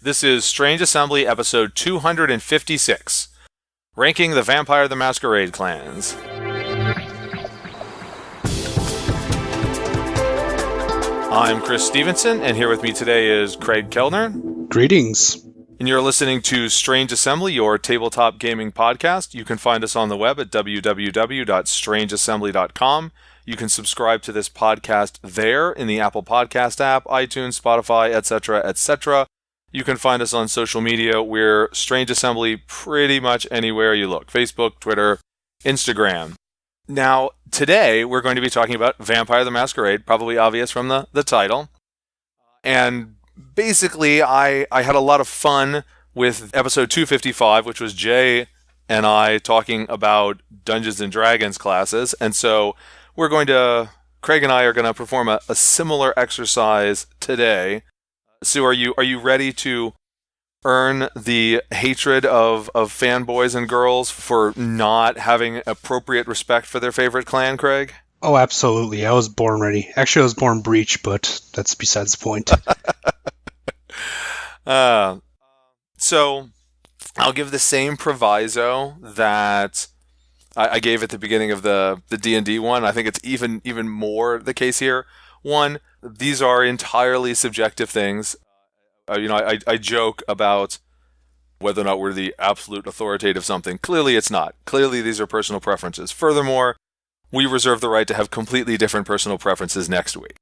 This is Strange Assembly episode 256, Ranking the Vampire the Masquerade Clans. I'm Chris Stevenson, and here with me today is Craig Kellner. Greetings. And you're listening to Strange Assembly, your tabletop gaming podcast. You can find us on the web at www.strangeassembly.com. You can subscribe to this podcast there in the Apple Podcast app, iTunes, Spotify, etc., etc. You can find us on social media. We're Strange Assembly pretty much anywhere you look. Facebook, Twitter, Instagram. Now, today we're going to be talking about Vampire the Masquerade, probably obvious from the title. And basically, I had a lot of fun with episode 255, which was Jay and I talking about Dungeons & Dragons classes. And so Craig and I are going to perform a similar exercise today. Sue, are you ready to earn the hatred of fanboys and girls for not having appropriate respect for their favorite clan, Craig? Oh, absolutely. I was born ready. Actually, I was born breach, but that's besides the point. So I'll give the same proviso that I gave at the beginning of the D&D one. I think it's even more the case here. One, these are entirely subjective things. I joke about whether or not we're the absolute authoritative something. Clearly it's not. Clearly these are personal preferences. Furthermore, we reserve the right to have completely different personal preferences next week.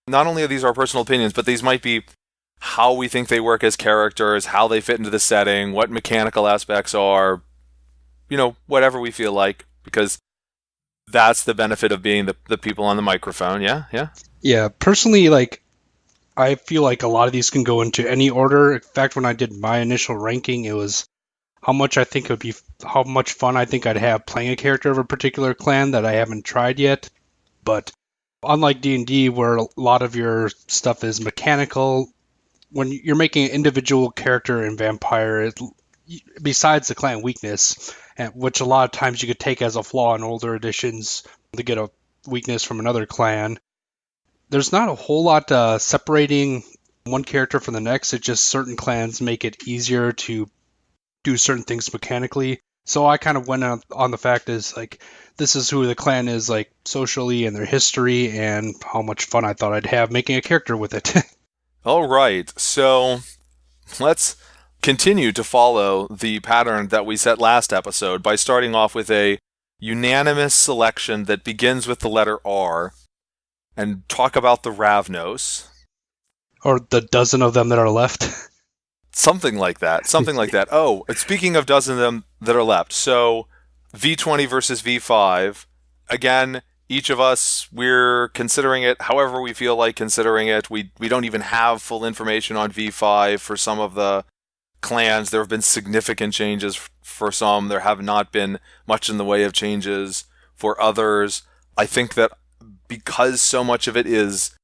Not only are these our personal opinions, but these might be how we think they work as characters, how they fit into the setting, what mechanical aspects are, whatever we feel like, because that's the benefit of being the people on the microphone. Yeah? Yeah, personally, I feel like a lot of these can go into any order. In fact, when I did my initial ranking, it was how much fun I think I'd have playing a character of a particular clan that I haven't tried yet. But unlike D&D, where a lot of your stuff is mechanical, when you're making an individual character in Vampire, besides the clan weakness, which a lot of times you could take as a flaw in older editions to get a weakness from another clan, there's not a whole lot separating one character from the next. It's just certain clans make it easier to do certain things mechanically. So I kind of went on the fact is this is who the clan is socially and their history and how much fun I thought I'd have making a character with it. All right, so let's continue to follow the pattern that we set last episode by starting off with a unanimous selection that begins with the letter R and talk about the Ravnos. Or the dozen of them that are left. Something like that. Oh, speaking of dozen of them that are left, so V20 versus V5. Again, each of us, we're considering it however we feel like considering it. We don't even have full information on V5 for some of the clans. There have been significant changes for some. There have not been much in the way of changes for others. I think that because so much of it is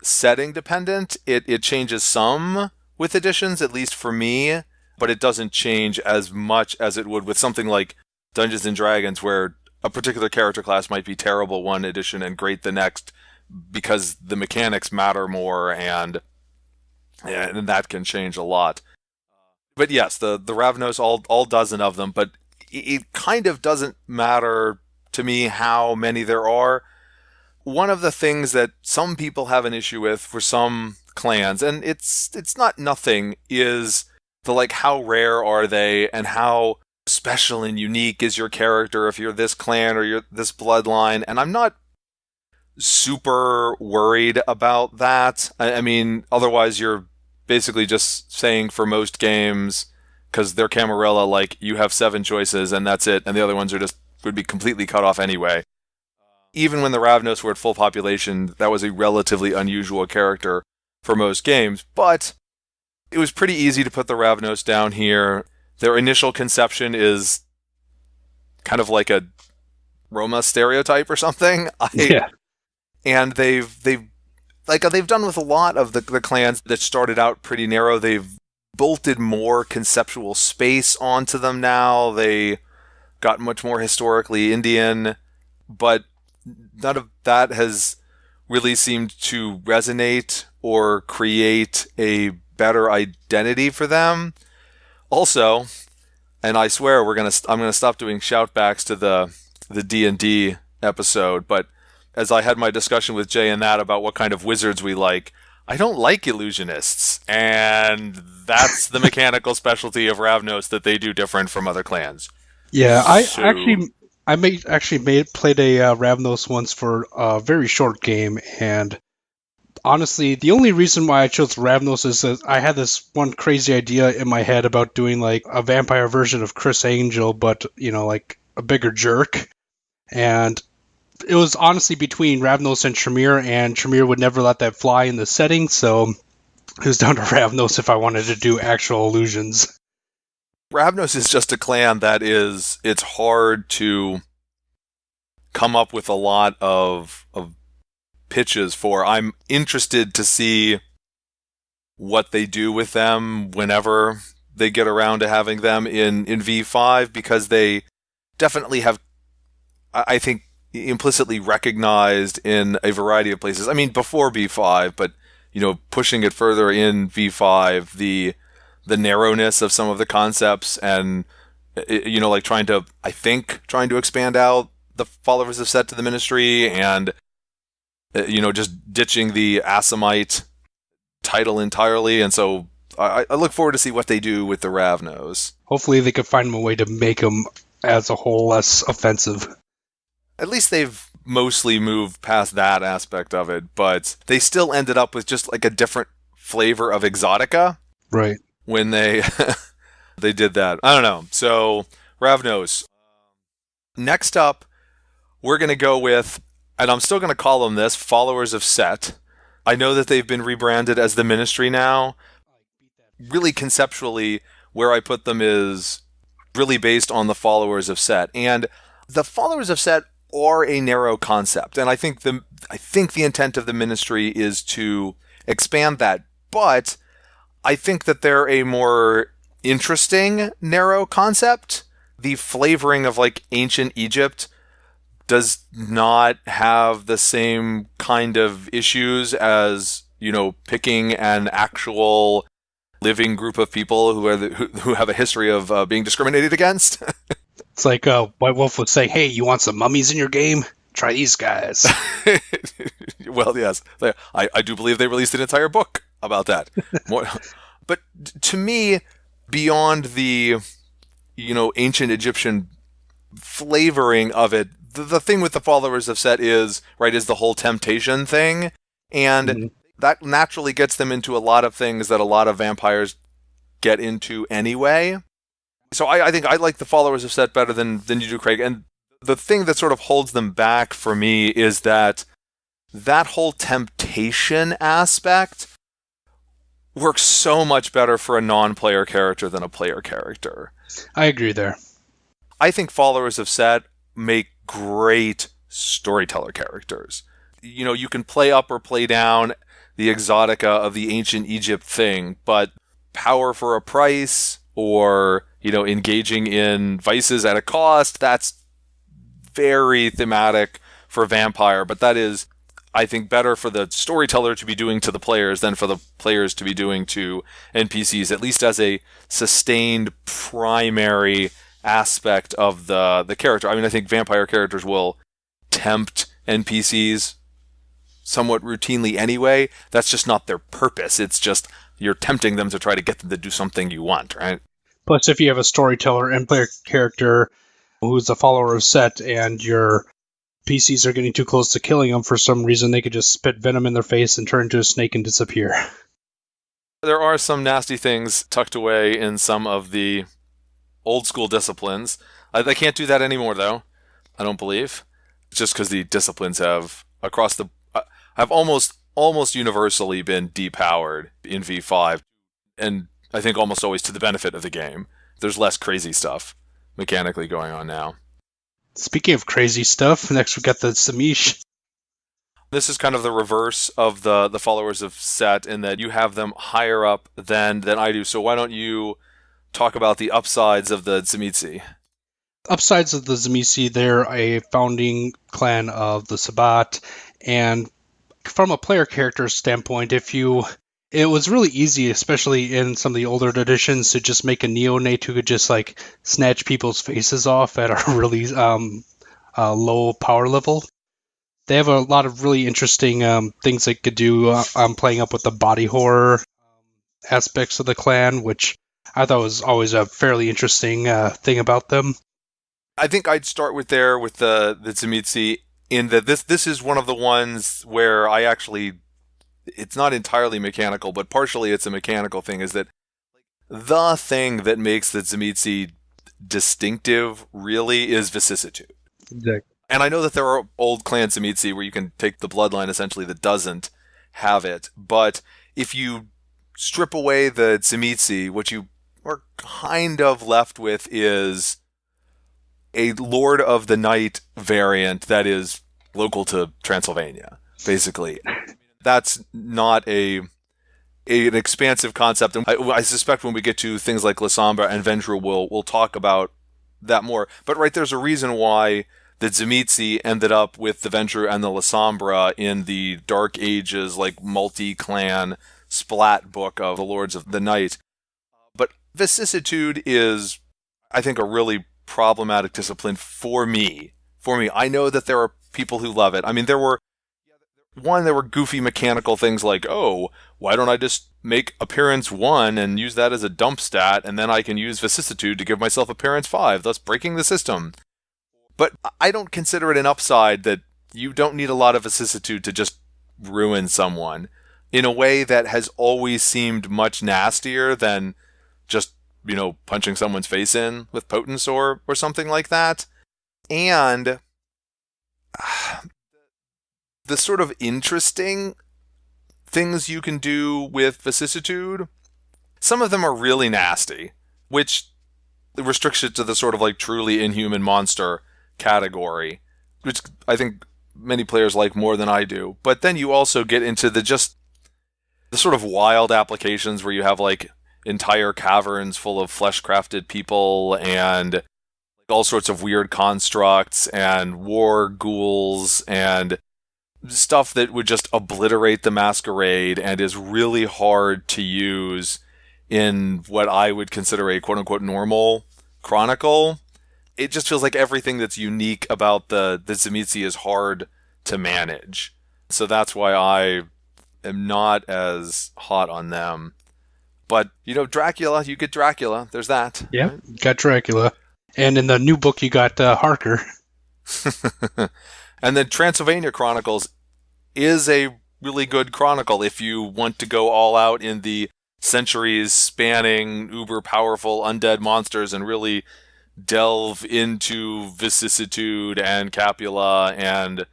setting dependent, it changes some with additions, at least for me, but it doesn't change as much as it would with something like Dungeons & Dragons, where a particular character class might be terrible one edition and great the next because the mechanics matter more, and that can change a lot. But yes, the Ravnos, all dozen of them, but it kind of doesn't matter to me how many there are. One of the things that some people have an issue with for some clans, and it's not nothing, is the how rare are they and how special and unique is your character if you're this clan or you're this bloodline. And I'm not super worried about that. I mean, otherwise you're basically just saying for most games, because they're Camarilla, you have 7 choices and that's it, and the other ones would be completely cut off anyway. Even when the Ravnos were at full population, that was a relatively unusual character for most games, but it was pretty easy to put the Ravnos down here. Their initial conception is kind of like a Roma stereotype or something. Yeah. And they've done with a lot of the clans that started out pretty narrow. They've bolted more conceptual space onto them now. They got much more historically Indian, but none of that has really seemed to resonate or create a better identity for them. Also, and I swear I'm gonna stop doing shoutbacks to the D&D episode, but as I had my discussion with Jay and that about what kind of wizards we like, I don't like illusionists, and that's the mechanical specialty of Ravnos that they do different from other clans. Yeah, I played a Ravnos once for a very short game, and honestly, the only reason why I chose Ravnos is that I had this one crazy idea in my head about doing like a vampire version of Chris Angel, but like a bigger jerk, and it was honestly between Ravnos and Tremere would never let that fly in the setting, so it was down to Ravnos if I wanted to do actual illusions. Ravnos is just a clan that it's hard to come up with a lot of pitches for. I'm interested to see what they do with them whenever they get around to having them in V5, because they definitely have, I think, implicitly recognized in a variety of places. I mean, before V5, but pushing it further in V5, the narrowness of some of the concepts, and like trying to expand out the followers of Set to the Ministry, and just ditching the Assamite title entirely. And so I look forward to see what they do with the Ravnos. Hopefully they could find a way to make them as a whole less offensive. At least they've mostly moved past that aspect of it, but they still ended up with just like a different flavor of exotica. Right. When they they did that. I don't know. So, Ravnos. Next up, we're going to go with, and I'm still going to call them this, Followers of Set. I know that they've been rebranded as the Ministry now. Really conceptually, where I put them is really based on the Followers of Set. And the Followers of Set are a narrow concept, and I think the intent of the Ministry is to expand that, but I think that they're a more interesting narrow concept. The flavoring of like ancient Egypt does not have the same kind of issues as picking an actual living group of people who have a history of being discriminated against. It's like White Wolf would say, "Hey, you want some mummies in your game? Try these guys." Well, yes. I do believe they released an entire book about that. But to me, beyond the, ancient Egyptian flavoring of it, the thing with the Followers of Set is the whole temptation thing. And that naturally gets them into a lot of things that a lot of vampires get into anyway. So I think I like the Followers of Set better than you do, Craig. And the thing that sort of holds them back for me is that whole temptation aspect works so much better for a non-player character than a player character. I agree there. I think Followers of Set make great storyteller characters. You can play up or play down the exotica of the ancient Egypt thing, but power for a price, or engaging in vices at a cost, that's very thematic for vampire. But that is, I think, better for the storyteller to be doing to the players than for the players to be doing to NPCs, at least as a sustained primary aspect of the character. I mean, I think vampire characters will tempt NPCs somewhat routinely anyway. That's just not their purpose. It's just you're tempting them to try to get them to do something you want, right? Plus, if you have a storyteller and player character who's a follower of Set, and your PCs are getting too close to killing them for some reason, they could just spit venom in their face and turn into a snake and disappear. There are some nasty things tucked away in some of the old school disciplines. They can't do that anymore, though, I don't believe. Just because the disciplines have almost universally been depowered in V5, and I think almost always to the benefit of the game. There's less crazy stuff mechanically going on now. Speaking of crazy stuff, next we got the Tzimise. This is kind of the reverse of the Followers of Set, in that you have them higher up than I do. So why don't you talk about the upsides of the Tzimise? Upsides of the Tzimise, they're a founding clan of the Sabbat, and from a player character standpoint, if you It was really easy, especially in some of the older editions, to just make a neonate who could just like snatch people's faces off at a really low power level. They have a lot of really interesting things they could do. Playing up with the body horror aspects of the clan, which I thought was always a fairly interesting thing about them. I think I'd start with the Tzimise, in that this is one of the ones where I actually, it's not entirely mechanical, but partially it's a mechanical thing, is that the thing that makes the Tzimise distinctive really is vicissitude. Exactly. And I know that there are old clan Tzimise where you can take the bloodline essentially that doesn't have it, but if you strip away the Tzimise, what you are kind of left with is a Lord of the Night variant that is local to Transylvania, basically. That's not an expansive concept, and I suspect when we get to things like LASOMBRA and Ventrue, we'll talk about that more. But right, there's a reason why the Tzimise ended up with the Ventrue and the LASOMBRA in the Dark Ages, like multi-clan splat book of the Lords of the Night. But vicissitude is, I think, a really problematic discipline for me. I know that there are people who love it. I mean, there were goofy mechanical things like, oh, why don't I just make appearance 1 and use that as a dump stat, and then I can use vicissitude to give myself appearance 5, thus breaking the system. But I don't consider it an upside that you don't need a lot of vicissitude to just ruin someone in a way that has always seemed much nastier than just, punching someone's face in with potence or something like that. And the sort of interesting things you can do with vicissitude, some of them are really nasty, which restricts it to the sort of like truly inhuman monster category, which I think many players like more than I do. But then you also get into the sort of wild applications where you have like entire caverns full of flesh-crafted people and all sorts of weird constructs and war ghouls and stuff that would just obliterate the Masquerade and is really hard to use in what I would consider a quote-unquote normal chronicle. It just feels like everything that's unique about the Tzimise is hard to manage. So that's why I am not as hot on them. But, Dracula, you get Dracula. There's that. Yeah, you got Dracula. And in the new book, you got Harker. And then Transylvania Chronicles is a really good chronicle if you want to go all out in the centuries spanning uber powerful undead monsters and really delve into vicissitude and Capula and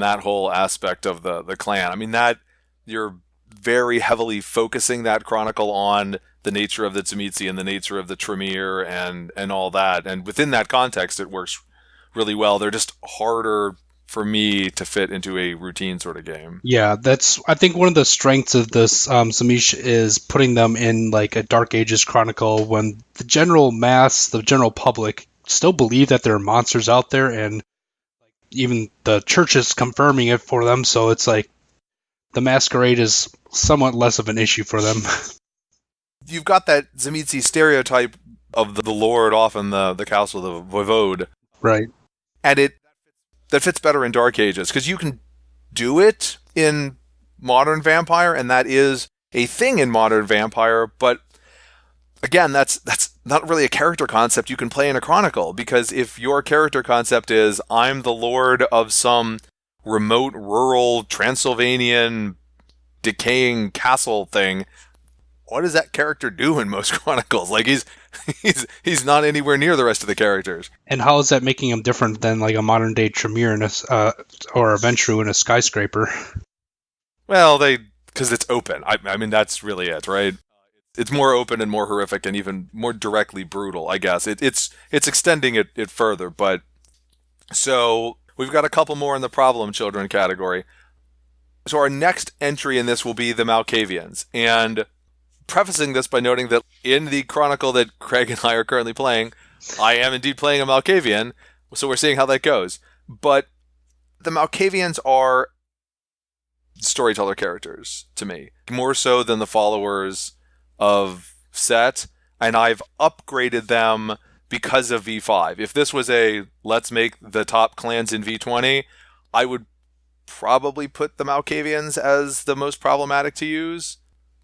that whole aspect of the clan. I mean, that you're very heavily focusing that chronicle on the nature of the Tzimise and the nature of the Tremere and all that. And within that context, it works really well. They're just harder for me to fit into a routine sort of game. Yeah, that's, I think, one of the strengths of this Tzimise is putting them in like a Dark Ages chronicle when the general mass, the general public, still believe that there are monsters out there, and even the church is confirming it for them. So it's like the Masquerade is somewhat less of an issue for them. You've got that Tzimise stereotype of the lord off in the castle, the voivode. Right. And that fits better in Dark Ages, because you can do it in Modern Vampire, and that is a thing in Modern Vampire, but again, that's not really a character concept you can play in a chronicle, because if your character concept is, I'm the lord of some remote, rural, Transylvanian, decaying castle thing, what does that character do in most chronicles? Like, he's not anywhere near the rest of the characters. And how is that making him different than like a modern day Tremere or a Ventrue in a skyscraper? Well, because it's open. I mean, that's really it, right? It's more open and more horrific and even more directly brutal, I guess. It's extending it further, but so we've got a couple more in the problem children category. So our next entry in this will be the Malkavians, and prefacing this by noting that in the chronicle that Craig and I are currently playing, I am indeed playing a Malkavian, so we're seeing how that goes. But the Malkavians are storyteller characters to me, more so than the followers of Set, and I've upgraded them because of V5. If this was a let's make the top clans in V20, I would probably put the Malkavians as the most problematic to use.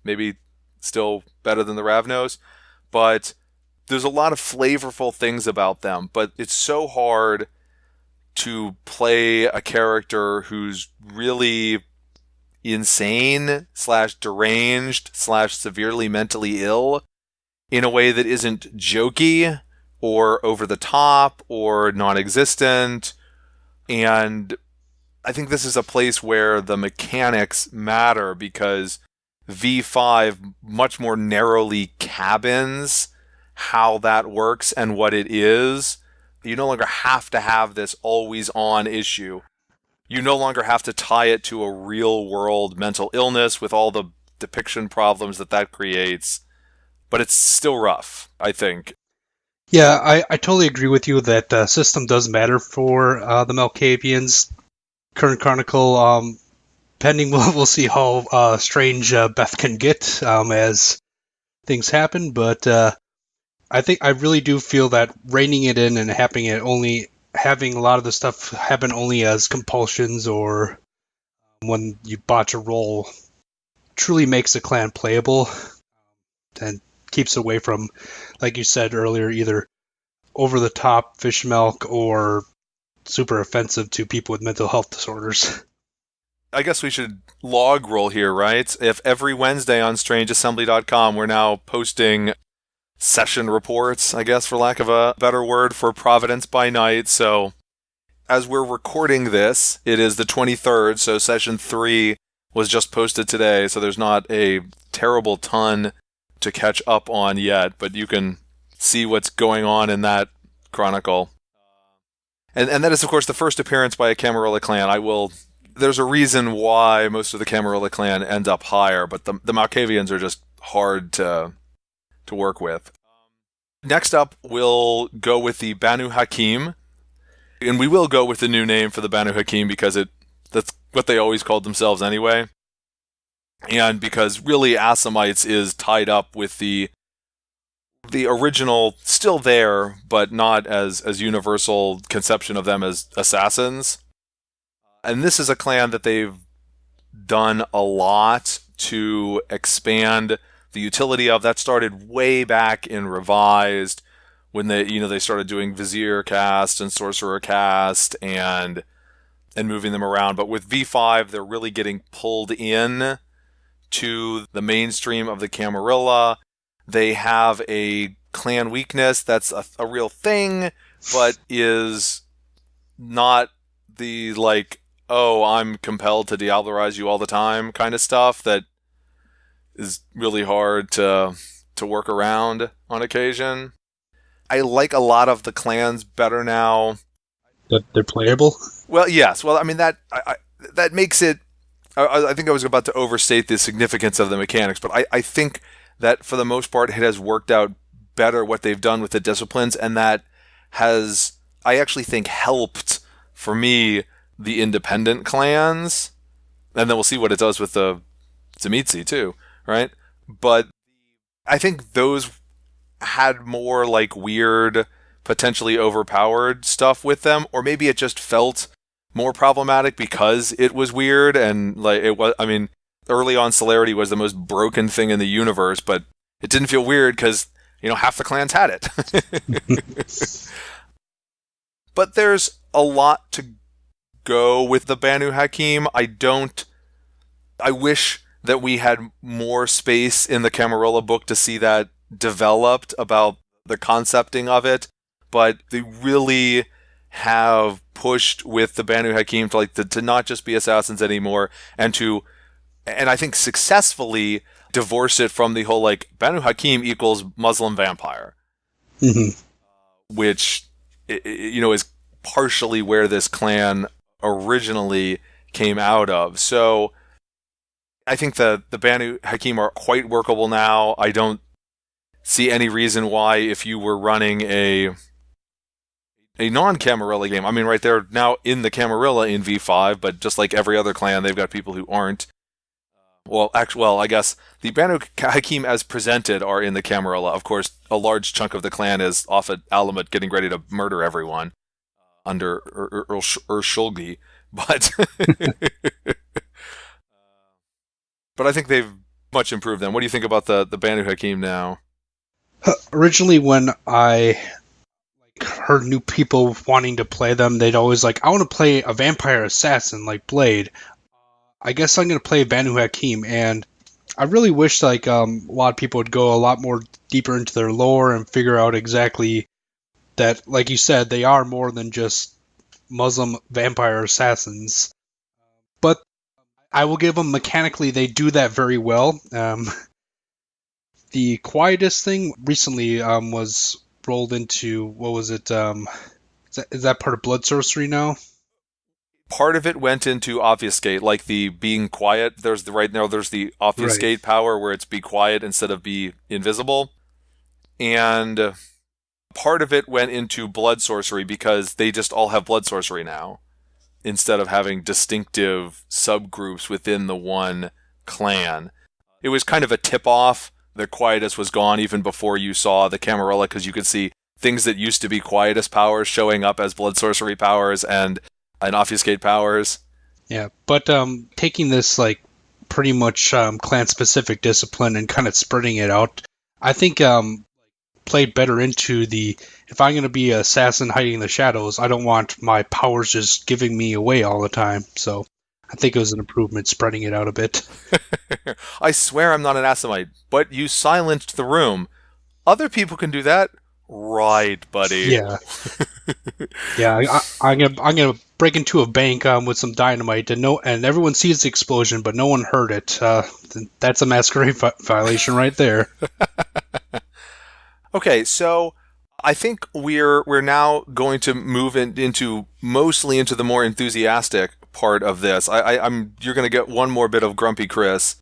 Maybe still better than the Ravnos, but there's a lot of flavorful things about them, but it's so hard to play a character who's really insane / deranged / severely mentally ill in a way that isn't jokey or over the top or non-existent. And I think this is a place where the mechanics matter, because V5 much more narrowly cabins how that works and what it is. You no longer have to have this always on issue. You no longer have to tie it to a real world mental illness with all the depiction problems that creates. But it's still rough, I think. Yeah, I totally agree with you that system does matter for the Malkavians. Current Chronicle, pending, we'll see how strange Beth can get as things happen, but I really do feel that reining it in and having a lot of the stuff happen only as compulsions or when you botch a roll truly makes the clan playable and keeps away from, like you said earlier, either over the top fish milk or super offensive to people with mental health disorders. I guess we should log roll here, right? If every Wednesday on strangeassembly.com we're now posting session reports, I guess, for lack of a better word, for Providence by Night. So as we're recording this, it is the 23rd, so session 3 was just posted today, so there's not a terrible ton to catch up on yet, but you can see what's going on in that chronicle. And that is, of course, the first appearance by a Camarilla clan. There's a reason why most of the Camarilla clan end up higher, but the Malkavians are just hard to work with. Next up, we'll go with the Banu Hakim, and we will go with the new name for the Banu Hakim because that's what they always called themselves anyway, and because really Assamites is tied up with the original, still there, but not as universal conception of them as assassins. And this is a clan that they've done a lot to expand the utility of. That started way back in Revised when they started doing Vizier cast and Sorcerer cast and moving them around. But with V5, they're really getting pulled in to the mainstream of the Camarilla. They have a clan weakness that's a real thing, but is not the oh, I'm compelled to diablerize you all the time kind of stuff that is really hard to work around on occasion. I like a lot of the clans better now. That they're playable? Well, yes. Well, I mean, that makes it... I think I was about to overstate the significance of the mechanics, but I think that for the most part it has worked out better what they've done with the disciplines, and that has, I actually think, helped, for me, the independent clans. And then we'll see what it does with the Tzimise too, right? But I think those had more weird, potentially overpowered stuff with them, or maybe it just felt more problematic because it was weird and it was. I mean, early on, Celerity was the most broken thing in the universe, but it didn't feel weird because half the clans had it. But there's a lot to go with the Banu Hakim. I wish that we had more space in the Camarilla book to see that developed about the concepting of it, but they really have pushed with the Banu Hakim to not just be assassins anymore, and I think successfully divorce it from the whole Banu Hakim equals Muslim vampire, which is partially where this clan originally came out of. So I think the Banu Hakim are quite workable now. I don't see any reason why, if you were running a a non-Camarilla game. I mean, right, they're now in the Camarilla in V5, but just like every other clan, they've got people who aren't. Well, I guess the Banu Hakim as presented are in the Camarilla. Of course, a large chunk of the clan is off at Alamut getting ready to murder everyone under Shulgi. But but I think they've much improved them. What do you think about the Banu Hakim now? Originally, when I heard new people wanting to play them, they'd always I want to play a vampire assassin like Blade. I guess I'm going to play Banu Hakim, and I really wish a lot of people would go a lot more deeper into their lore and figure out exactly that, like you said, they are more than just Muslim vampire assassins. But I will give them mechanically, they do that very well. The quietest thing recently was rolled into, what was it? Is that part of Blood Sorcery now? Part of it went into obfuscate, like the being quiet. There's the obfuscate power where it's be quiet instead of be invisible. And part of it went into blood sorcery because they just all have blood sorcery now, instead of having distinctive subgroups within the one clan. It was kind of a tip-off. The quietest was gone even before you saw the Camarilla, because you could see things that used to be quietest powers showing up as blood sorcery powers and obfuscate powers. Yeah, but taking this pretty much clan-specific discipline and kind of spreading it out, I think played better into if I'm going to be an assassin hiding in the shadows, I don't want my powers just giving me away all the time. So I think it was an improvement spreading it out a bit. I swear I'm not an Asimite, but you silenced the room. Other people can do that. Right, buddy. Yeah. Yeah, I'm gonna break into a bank with some dynamite, and everyone sees the explosion, but no one heard it. That's a masquerade violation right there. Okay, so I think we're now going to move mostly into the more enthusiastic part of this. You're going to get one more bit of Grumpy Chris,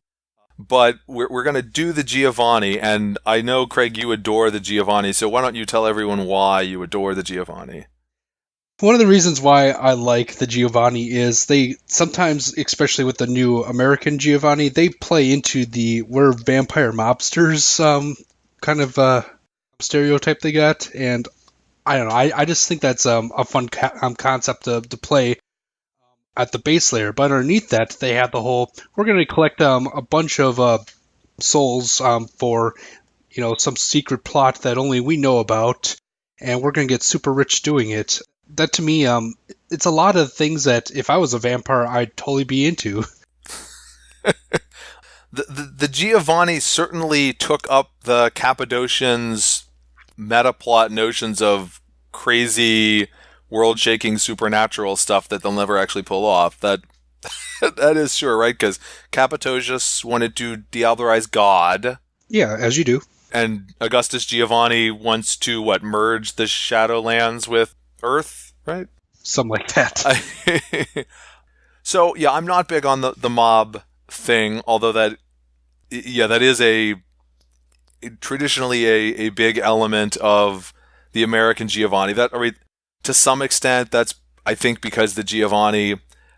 but we're going to do the Giovanni, and I know, Craig, you adore the Giovanni, so why don't you tell everyone why you adore the Giovanni? One of the reasons why I like the Giovanni is they sometimes, especially with the new American Giovanni, they play into we're vampire mobsters kind of stereotype they got, and I don't know, I just think that's a fun concept to play at the base layer. But underneath that, they have the whole, we're going to collect a bunch of souls for some secret plot that only we know about, and we're going to get super rich doing it. That to me, it's a lot of things that if I was a vampire, I'd totally be into. The Giovanni certainly took up the Cappadocians' meta-plot notions of crazy, world-shaking supernatural stuff that they'll never actually pull off. That is sure, right? Because Cappadocius wanted to diablerize God. Yeah, as you do. And Augustus Giovanni wants to, merge the Shadowlands with Earth, right? Something like that. So, yeah, I'm not big on the mob thing, although that is traditionally a big element of the American Giovanni. To some extent, that's, I think, because the Giovanni,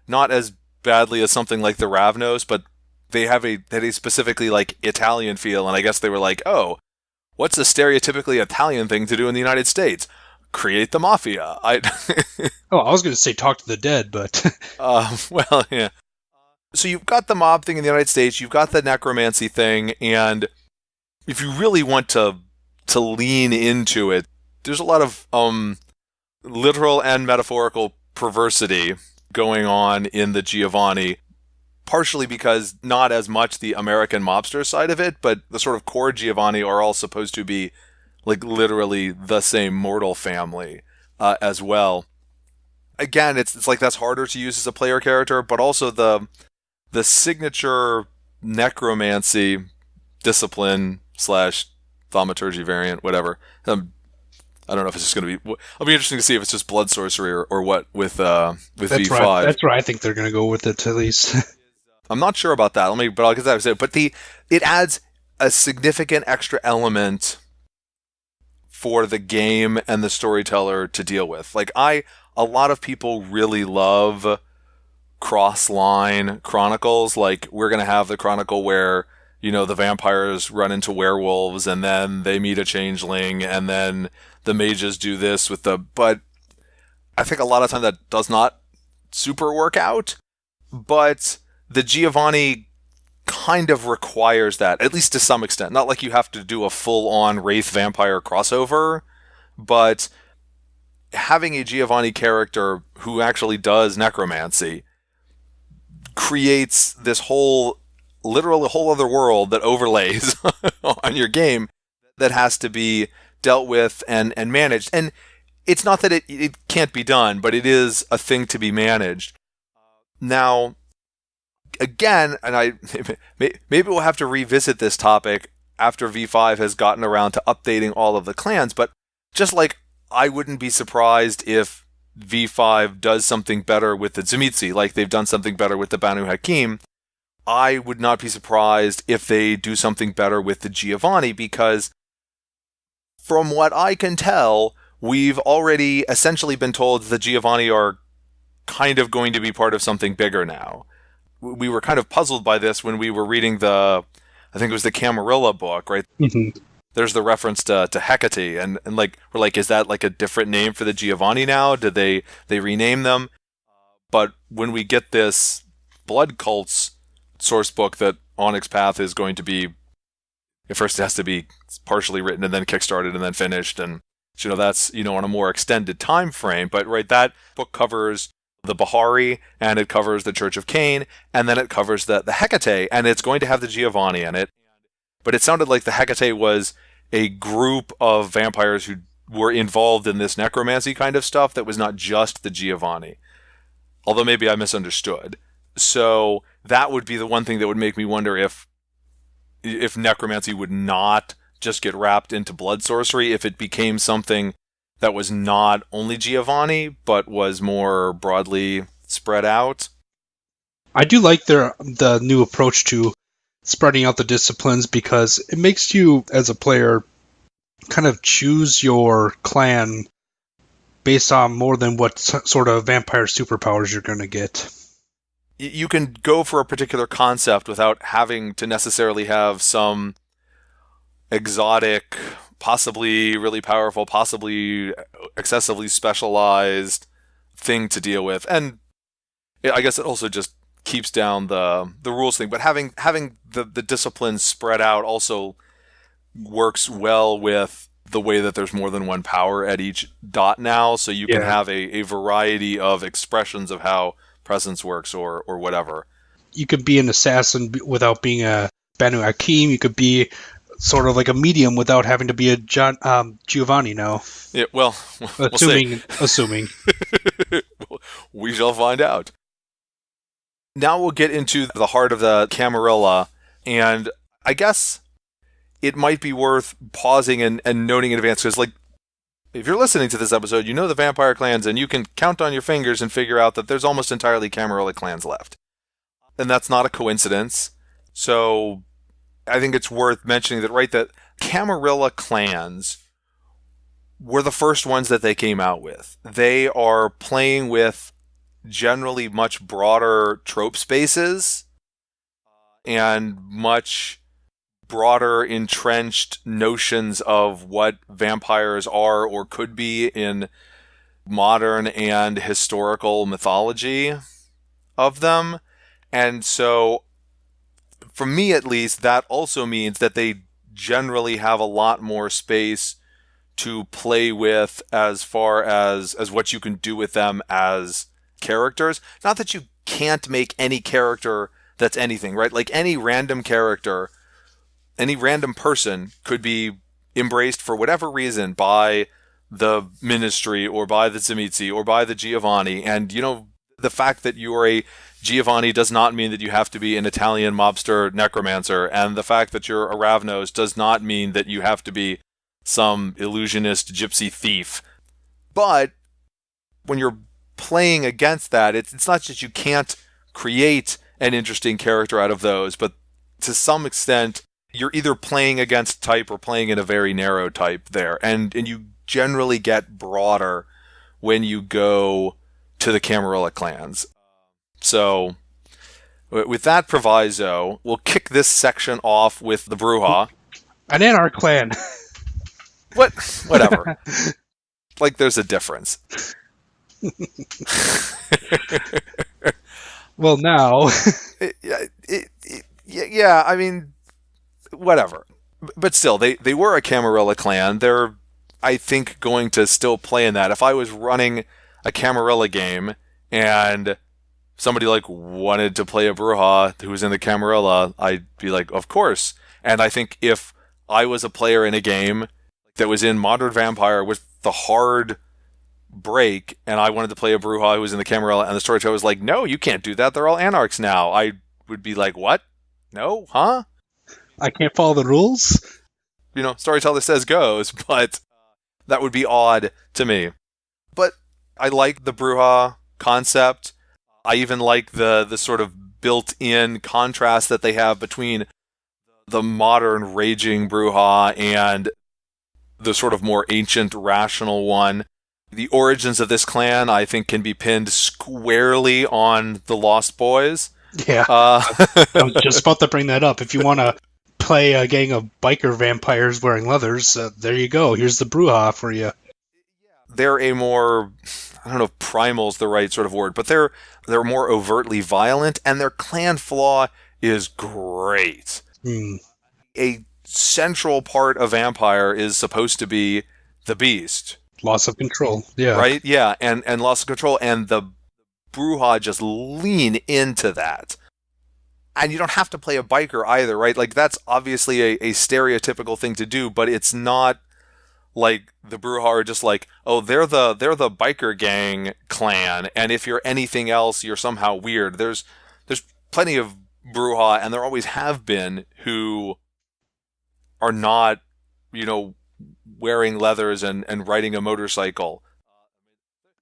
not as badly as something like the Ravnos, but they had a specifically Italian feel, and I guess they were like, oh, what's a stereotypically Italian thing to do in the United States? Create the mafia. I was going to say talk to the dead, but well, yeah. So you've got the mob thing in the United States, you've got the necromancy thing, and if you really want to lean into it, there's a lot of literal and metaphorical perversity going on in the Giovanni, partially because not as much the American mobster side of it, but the sort of core Giovanni are all supposed to be literally the same mortal family as well. Again, it's that's harder to use as a player character, but also the signature necromancy discipline / thaumaturgy variant, whatever. I don't know if it's just going to be. It'll be interesting to see if it's just blood sorcery or what with V5. Right. That's where I think they're going to go with it, at least. I'm not sure about that. But I'll get that. But it adds a significant extra element for the game and the storyteller to deal with. Like, a lot of people really love cross-line chronicles. Like, we're going to have the chronicle where, the vampires run into werewolves and then they meet a changeling and then the mages do this but I think a lot of time that does not super work out, but the Giovanni kind of requires that, at least to some extent. Not like you have to do a full-on Wraith vampire crossover, but having a Giovanni character who actually does necromancy creates this literal whole other world that overlays on your game that has to be dealt with and managed. And it's not that it can't be done, but it is a thing to be managed. Now, again, and maybe we'll have to revisit this topic after V5 has gotten around to updating all of the clans, but just like I wouldn't be surprised if V5 does something better with the Tzimise, like they've done something better with the Banu Hakim, I would not be surprised if they do something better with the Giovanni, because from what I can tell, we've already essentially been told the Giovanni are kind of going to be part of something bigger now. We were kind of puzzled by this when we were reading I think it was the Camarilla book, right? Mm-hmm. There's the reference to Hecate, and like, we're like, is that like a different name for the Giovanni now? Did they rename them? But when we get this Blood Cults source book that Onyx Path is going to be, at first it has to be partially written and then kickstarted and then finished, and that's on a more extended time frame. But right, that book covers the Bahari, and it covers the Church of Cain, and then it covers the Hecate, and it's going to have the Giovanni in it. But it sounded like the Hecate was a group of vampires who were involved in this necromancy kind of stuff that was not just the Giovanni. Although maybe I misunderstood. So that would be the one thing that would make me wonder if necromancy would not just get wrapped into blood sorcery, if it became something that was not only Giovanni, but was more broadly spread out. I do like the new approach to spreading out the disciplines, because it makes you, as a player, kind of choose your clan based on more than what sort of vampire superpowers you're going to get. You can go for a particular concept without having to necessarily have some exotic, possibly really powerful, possibly excessively specialized thing to deal with. And I guess it also just keeps down the rules thing. But having the disciplines spread out also works well with the way that there's more than one power at each dot now, so you can have a variety of expressions of how presence works or whatever. You could be an assassin without being a Banu Hakim. You could be sort of like a medium without having to be a Giovanni now. Yeah, well, assuming. We shall find out. Now we'll get into the heart of the Camarilla, and I guess it might be worth pausing and noting in advance, because, like, if you're listening to this episode, you know the vampire clans, and you can count on your fingers and figure out that there's almost entirely Camarilla clans left. And that's not a coincidence. So I think it's worth mentioning that, right, that Camarilla clans were the first ones that they came out with. They are playing with generally much broader trope spaces and much broader entrenched notions of what vampires are or could be in modern and historical mythology of them. And so, for me at least, that also means that they generally have a lot more space to play with as far as what you can do with them as characters. Not that you can't make any character that's anything, right? Like, any random character, any random person could be embraced for whatever reason by the Ministry or by the Tzimise or by the Giovanni. And, the fact that you are a Giovanni does not mean that you have to be an Italian mobster necromancer. And the fact that you're a Ravnos does not mean that you have to be some illusionist gypsy thief. But when you're playing against that, it's not that you can't create an interesting character out of those, but to some extent, you're either playing against type or playing in a very narrow type there. And you generally get broader when you go to the Camarilla clans. So, with that proviso, we'll kick this section off with the Brujah. An Anarch clan. Whatever. Like, there's a difference. Well, now. Yeah, I mean, whatever. But still, they were a Camarilla clan. They're, I think, going to still play in that. If I was running a Camarilla game and somebody like wanted to play a Brujah who was in the Camarilla, I'd be like, of course. And I think if I was a player in a game that was in Modern Vampire with the hard break, and I wanted to play a Brujah who was in the Camarilla, and the storyteller was like, no, you can't do that. They're all Anarchs now. I would be like, what? No? Huh? I can't follow the rules? Storyteller says goes, but that would be odd to me. But I like the Brujah concept. I even like the sort of built-in contrast that they have between the modern raging Brujah and the sort of more ancient rational one. The origins of this clan, I think, can be pinned squarely on the Lost Boys. Yeah. I was just about to bring that up. If you want to play a gang of biker vampires wearing leathers, there you go. Here's the Brujah for you. They're a more, I don't know if primal's the right sort of word, but they're more overtly violent, and their clan flaw is great. A central part of Vampire is supposed to be the beast. Loss of control, yeah. Right? Yeah, and loss of control, and the Brujah just lean into that. And you don't have to play a biker either, right? Like, that's obviously a stereotypical thing to do, but it's not like the Brujah are just like, oh, they're the biker gang clan, and if you're anything else, you're somehow weird. There's plenty of Brujah, and there always have been, who are not, wearing leathers and riding a motorcycle.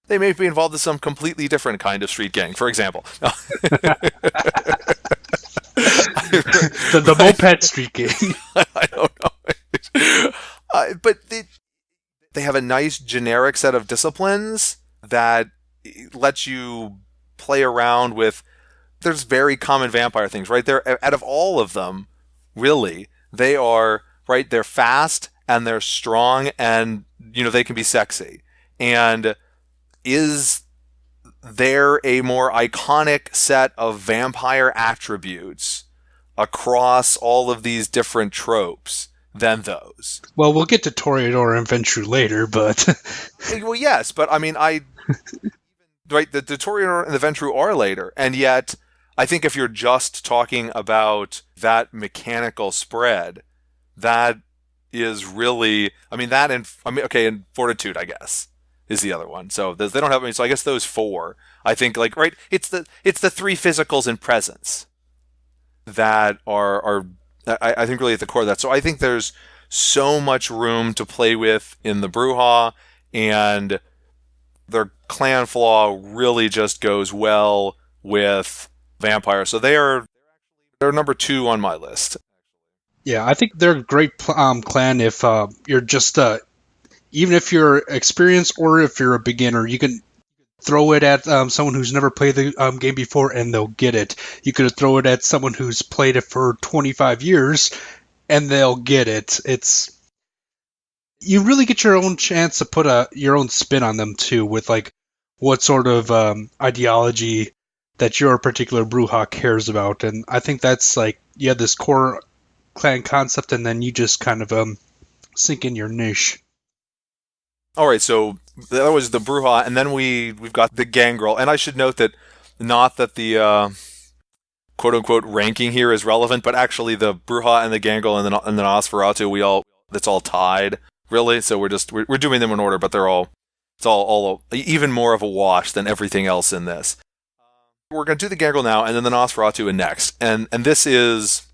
They may be involved in some completely different kind of street gang, for example. the moped street gang. I don't know. But they have a nice generic set of disciplines that lets you play around with. There's very common vampire things, right? They're, out of all of them, really, they are, right, they're fast and they're strong, and, they can be sexy. And is there a more iconic set of vampire attributes across all of these different tropes than those? Well, we'll get to Toreador and Ventrue later, but... Well, yes, but I mean, right, the Toreador and the Ventrue are later, and yet I think if you're just talking about that mechanical spread, that is really, and Fortitude, I guess, is the other one. So they don't have any. So I guess those four, I think, like, right, it's the three physicals and presence that are I think really at the core of that. So I think there's so much room to play with in the Brujah, and their clan flaw really just goes well with Vampire. So they're number 2 on my list. Yeah, I think they're a great clan if you're just, even if you're experienced or if you're a beginner, you can throw it at someone who's never played the game before and they'll get it. You could throw it at someone who's played it for 25 years and they'll get it. You really get your own chance to put your own spin on them too, with like what sort of ideology that your particular Brujah cares about. And I think that's like, you have this core clan concept, and then you just kind of sink in your niche. All right, so that was the Brujah, and then we've got the Gangrel. And I should note that, not that the quote-unquote ranking here is relevant, but actually the Brujah and the Gangrel and the NOSFERATU, that's all tied, really. So we're doing them in order, but it's all even more of a wash than everything else in this. We're going to do the Gangrel now, and then the NOSFERATU next. And this is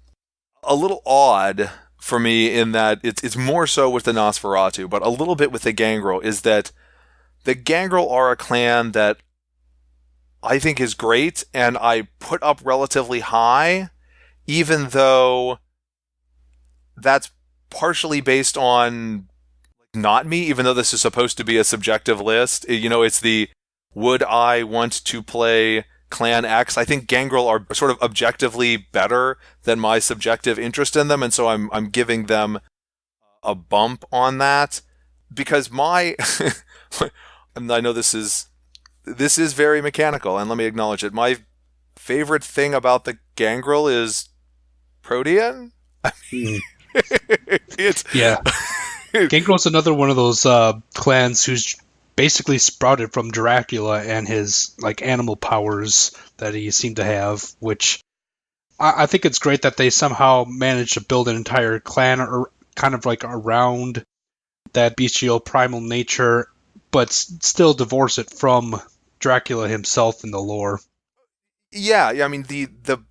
a little odd for me in that it's more so with the NOSFERATU, but a little bit with the Gangrel, is that the Gangrel are a clan that I think is great, and I put up relatively high, even though that's partially based on not me, even though this is supposed to be a subjective list. It's the would I want to play Clan X? I think Gangrel are sort of objectively better than my subjective interest in them, and so I'm giving them a bump on that because and I know this is very mechanical, and let me acknowledge it. My favorite thing about the Gangrel is Protean. Yeah. Gangrel's another one of those clans who's basically sprouted from Dracula and his animal powers that he seemed to have, which I think it's great that they somehow managed to build an entire clan or kind of around that bestial primal nature, but still divorce it from Dracula himself in the lore. Yeah. I mean, the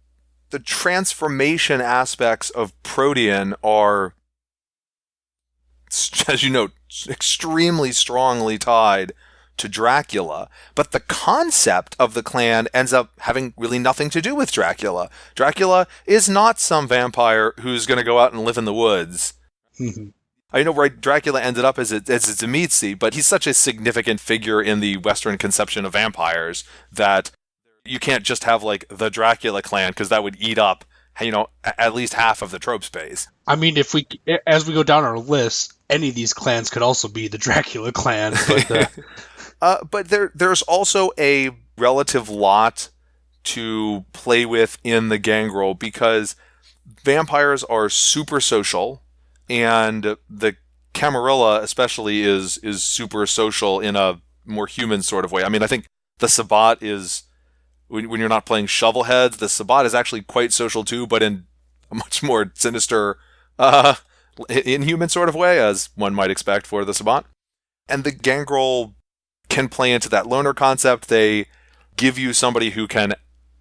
transformation aspects of Protean are, as you know, extremely strongly tied to Dracula, but the concept of the clan ends up having really nothing to do with Dracula. Dracula is not some vampire who's going to go out and live in the woods. I know, right? Dracula ended up as a Tzimise, but he's such a significant figure in the Western conception of vampires that you can't just have the Dracula clan, because that would eat up at least half of the trope space. I mean, as we go down our list, any of these clans could also be the Dracula clan. But there's also a relative lot to play with in the Gangrel, because vampires are super social, and the Camarilla especially is super social in a more human sort of way. I mean, I think the Sabbat is, when you're not playing Shovelheads, the Sabbat is actually quite social too, but in a much more sinister, inhuman sort of way, as one might expect for the Sabbat. And the Gangrel can play into that loner concept. They give you somebody who can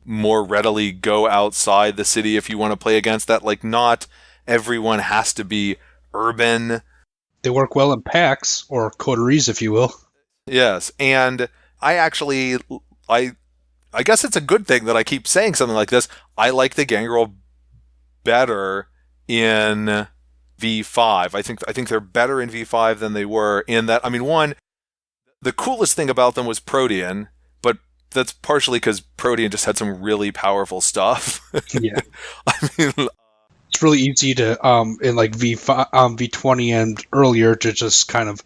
more readily go outside the city if you want to play against that. Not everyone has to be urban. They work well in packs, or coteries, if you will. Yes, and I guess it's a good thing that I keep saying something like this. I like the Gangrel better in V5. I think they're better in V5 than they were in that. I mean, one, the coolest thing about them was Protean, but that's partially because Protean just had some really powerful stuff. Yeah. I mean, it's really easy to in V5, V20 and earlier to just kind of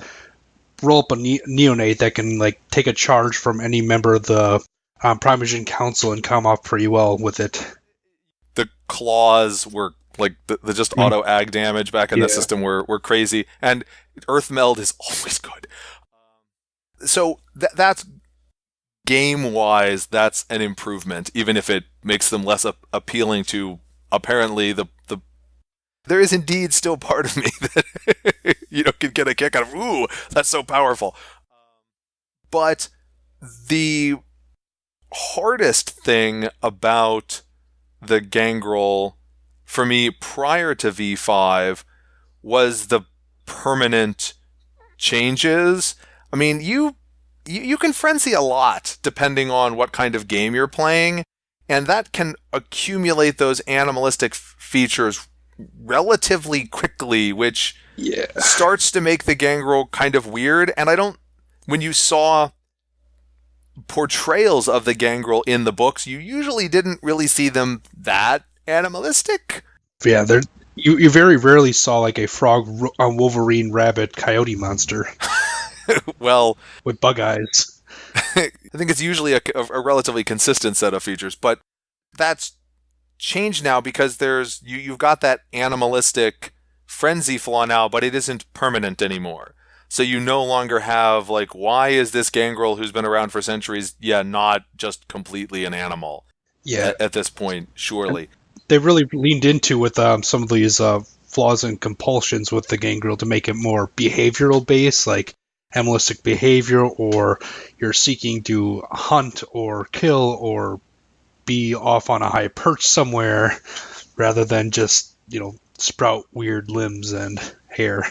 roll up a neonate that can take a charge from any member of the Primogen Council and come off pretty well with it. The claws were the just auto ag damage back in the system were crazy, and Earth Meld is always good. So that's game wise, that's an improvement, even if it makes them less appealing to apparently the. There is indeed still part of me that can get a kick out of. Ooh, that's so powerful. But the hardest thing about the Gangrel for me prior to V5 was the permanent changes. I mean, you can frenzy a lot depending on what kind of game you're playing, and that can accumulate those animalistic features relatively quickly, which starts to make the Gangrel kind of weird. And when you saw portrayals of the Gangrel in the books, you usually didn't really see them that animalistic. Yeah, you very rarely saw a frog, Wolverine, rabbit, coyote monster. Well, with bug eyes. I think it's usually a relatively consistent set of features, but that's changed now because you've got that animalistic frenzy flaw now, but it isn't permanent anymore. So you no longer have why is this Gangrel who's been around for centuries, not just completely an animal? Yeah, at this point, surely. They really leaned into with some of these flaws and compulsions with the Gangrel to make it more behavioral based, like animalistic behavior, or you're seeking to hunt or kill or be off on a high perch somewhere, rather than just sprout weird limbs and hair.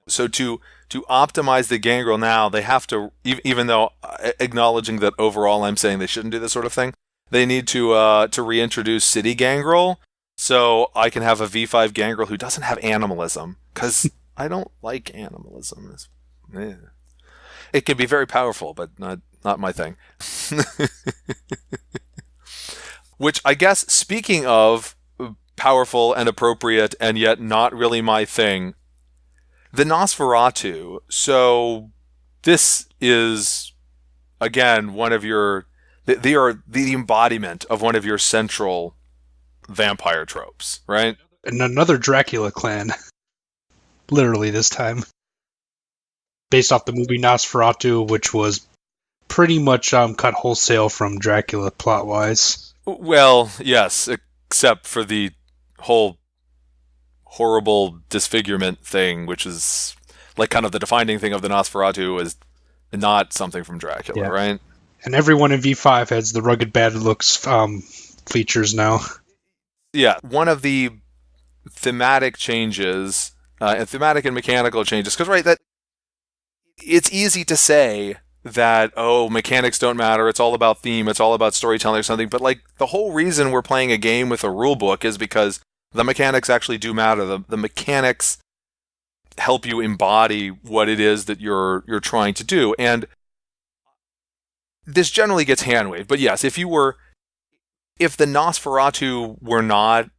So to optimize the Gangrel now, they have to, even though acknowledging that overall I'm saying they shouldn't do this sort of thing, they need to reintroduce City Gangrel, So I can have a V5 gangrel who doesn't have animalism, because I don't like animalism. It can be very powerful, but not my thing. Which I guess, speaking of powerful and appropriate and yet not really my thing, the NOSFERATU. So this is, again, one of your... They are the embodiment of one of your central vampire tropes, right? And another Dracula clan, literally this time, based off the movie Nosferatu, which was pretty much cut wholesale from Dracula plot-wise. Well, yes, except for the whole horrible disfigurement thing, which is like kind of the defining thing of the Nosferatu, is not something from Dracula, right? And everyone in V5 has the rugged bad looks features now. Yeah, one of the thematic changes, and thematic and mechanical changes, because that it's easy to say that, oh, mechanics don't matter, it's all about theme, it's all about storytelling or something, but like the whole reason we're playing a game with a rule book is because the mechanics actually do matter. The mechanics help you embody what it is that you're trying to do, and this generally gets hand-waved. But yes, if the Nosferatu were not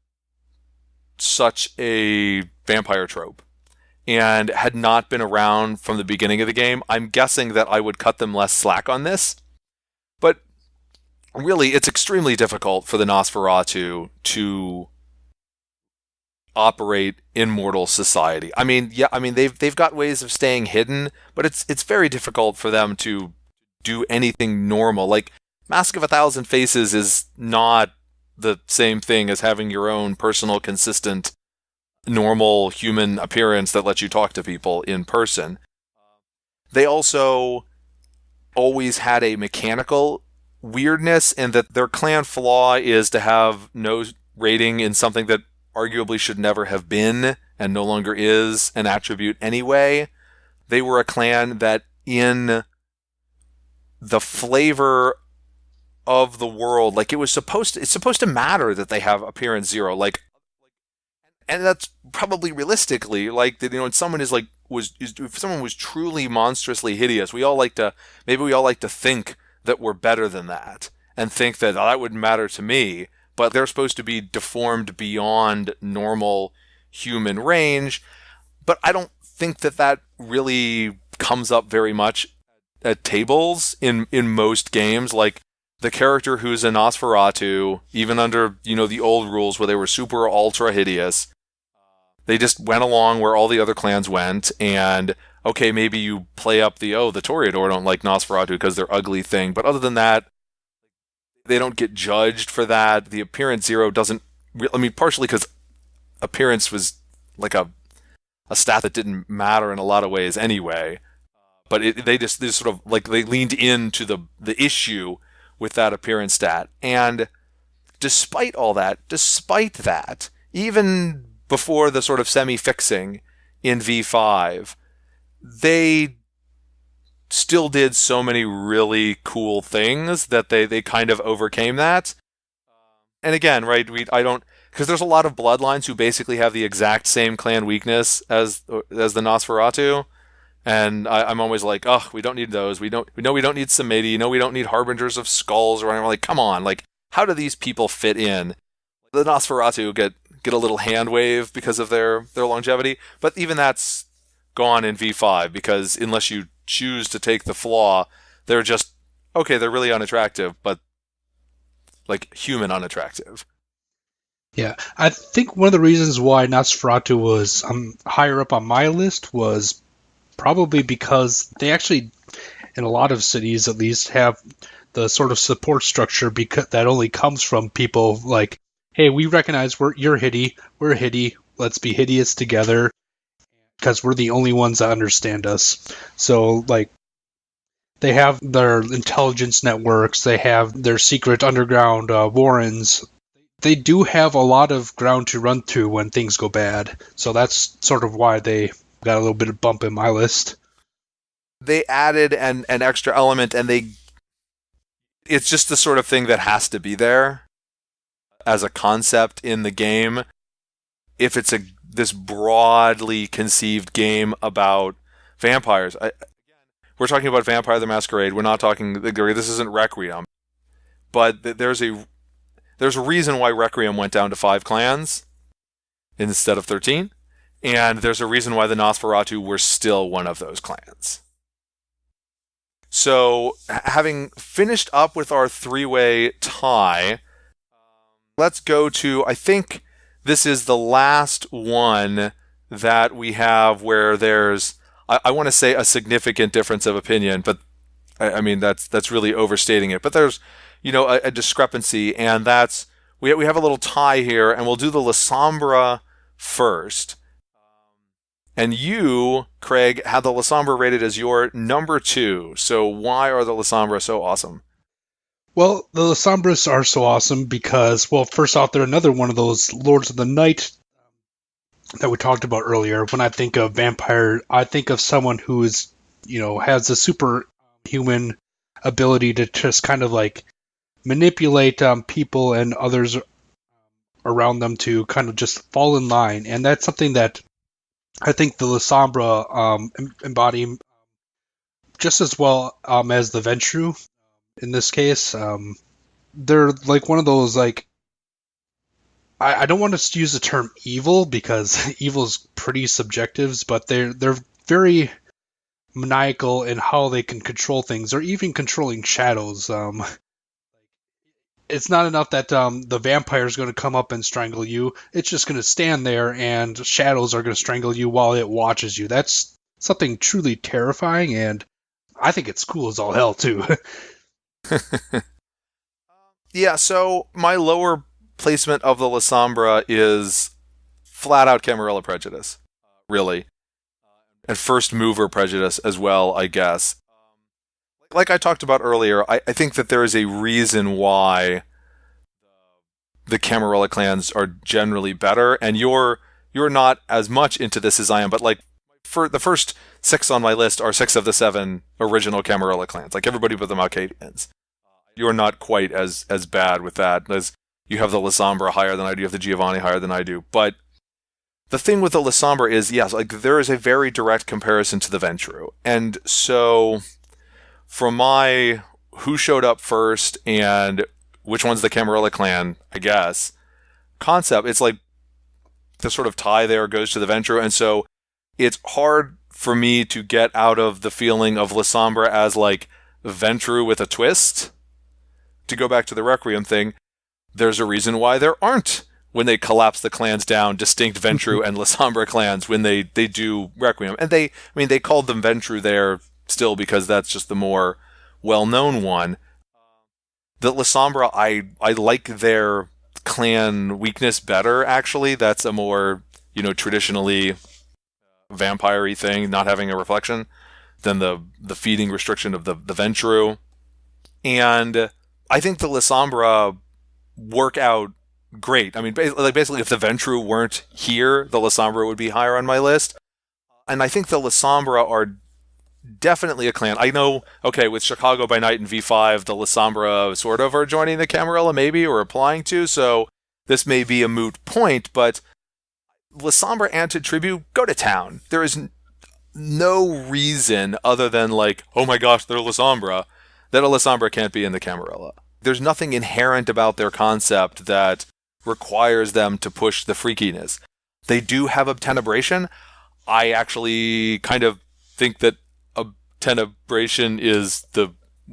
such a vampire trope and had not been around from the beginning of the game, I'm guessing that I would cut them less slack on this. But really, it's extremely difficult for the Nosferatu to operate in mortal society. I mean, they've got ways of staying hidden, but it's very difficult for them to do anything normal. Like, Mask of a Thousand Faces is not the same thing as having your own personal, consistent, normal human appearance that lets you talk to people in person. They also always had a mechanical weirdness, and that their clan flaw is to have no rating in something that arguably should never have been and no longer is an attribute anyway. They were a clan that, in the flavor of the world, like it's supposed to matter that they have appearance 0, like, and that's probably realistically, like, if someone if someone was truly monstrously hideous, we all like to think that we're better than that, and think that, oh, that wouldn't matter to me, but they're supposed to be deformed beyond normal human range. But I don't think that really comes up very much at tables in most games. Like, the character who's a Nosferatu, even under, the old rules where they were super ultra hideous, they just went along where all the other clans went, and okay, maybe you play up the Toreador don't like Nosferatu because they're ugly thing, but other than that, they don't get judged for that. The appearance 0 doesn't, partially because appearance was like a stat that didn't matter in a lot of ways anyway, but they just sort of, like, they leaned into the issue with that appearance stat. And despite that, even before the sort of semi-fixing in V5, they still did so many really cool things that they kind of overcame that. And again, right, because there's a lot of bloodlines who basically have the exact same clan weakness as the Nosferatu. And I'm always like, oh, we don't need those. We don't need Tzimise. We don't need Harbingers of Skulls or anything. Like, come on, like, how do these people fit in? The Nosferatu get a little hand wave because of their longevity, but even that's gone in V5, because unless you choose to take the flaw, they're just, okay, they're really unattractive, but like human unattractive. Yeah, I think one of the reasons why Nosferatu was higher up on my list was probably because they actually, in a lot of cities at least, have the sort of support structure that only comes from people like, hey, we recognize you're hideous, we're hideous, let's be hideous together, because we're the only ones that understand us. So, like, they have their intelligence networks, they have their secret underground warrens. They do have a lot of ground to run through when things go bad. So that's sort of why they got a little bit of bump in my list. They added an extra element, and it's just the sort of thing that has to be there. as a concept in the game, if it's this broadly conceived game about vampires. We're talking about Vampire the Masquerade. We're not talking. This isn't Requiem, but there's a reason why Requiem went down to 5 clans instead of 13, and there's a reason why the NOSFERATU were still one of those clans. So, having finished up with our 3-way tie, let's go to, I think this is the last one that we have where there's, I want to say, a significant difference of opinion, but I mean, that's really overstating it. But there's, a discrepancy, and that's, we have a little tie here, and we'll do the LASOMBRA first. And you, Craig, had the LASOMBRA rated as your number 2. So why are the LASOMBRA so awesome? Well, the LASOMBRAs are so awesome because, well, first off, they're another one of those Lords of the Night that we talked about earlier. When I think of vampire, I think of someone who is, has a superhuman ability to just kind of like manipulate people and others around them to kind of just fall in line. And that's something that I think the LASOMBRA embody just as well as the Ventru in this case. They're like one of those, like, I don't want to use the term evil because evil is pretty subjective, but they're very maniacal in how they can control things. They're even controlling shadows. It's not enough that the vampire is going to come up and strangle you. It's just going to stand there, and shadows are going to strangle you while it watches you. That's something truly terrifying, and I think it's cool as all hell, too. Yeah, so my lower placement of the LASOMBRA is flat-out Camarilla prejudice, really. And first mover prejudice as well, I guess. Like I talked about earlier, I think that there is a reason why the Camarilla clans are generally better, and you're not as much into this as I am, but like for the first 6 on my list are 6 of the 7 original Camarilla clans, like everybody but the Malkavians. You're not quite as bad with that, as you have the LASOMBRA higher than I do, you have the Giovanni higher than I do, but the thing with the LASOMBRA is, yes, like there is a very direct comparison to the Ventru, and so from my who showed up first and which one's the Camarilla clan, I guess, concept, it's like the sort of tie there goes to the Ventru, and so it's hard for me to get out of the feeling of LASOMBRA as like Ventru with a twist. To go back to the Requiem thing, there's a reason why there aren't, when they collapse the clans down, distinct Ventru and LASOMBRA clans when they do Requiem. And they called them Ventru there still because that's just the more well-known one. The LASOMBRA, I like their clan weakness better, actually. That's a more, traditionally vampire-y thing, not having a reflection, than the feeding restriction of the Ventru. And I think the LASOMBRA work out great. I mean, basically, if the Ventru weren't here, the LASOMBRA would be higher on my list. And I think the LASOMBRA are definitely a clan. I know, okay, with Chicago by Night and V5, the LASOMBRA sort of are joining the Camarilla, maybe, or applying to, so this may be a moot point, but LASOMBRA and Tribu go to town. There is no reason other than like, oh my gosh, they're LASOMBRA, that a LASOMBRA can't be in the Camarilla. There's nothing inherent about their concept that requires them to push the freakiness. They do have obtenebration. I actually kind of think that obtenebration is the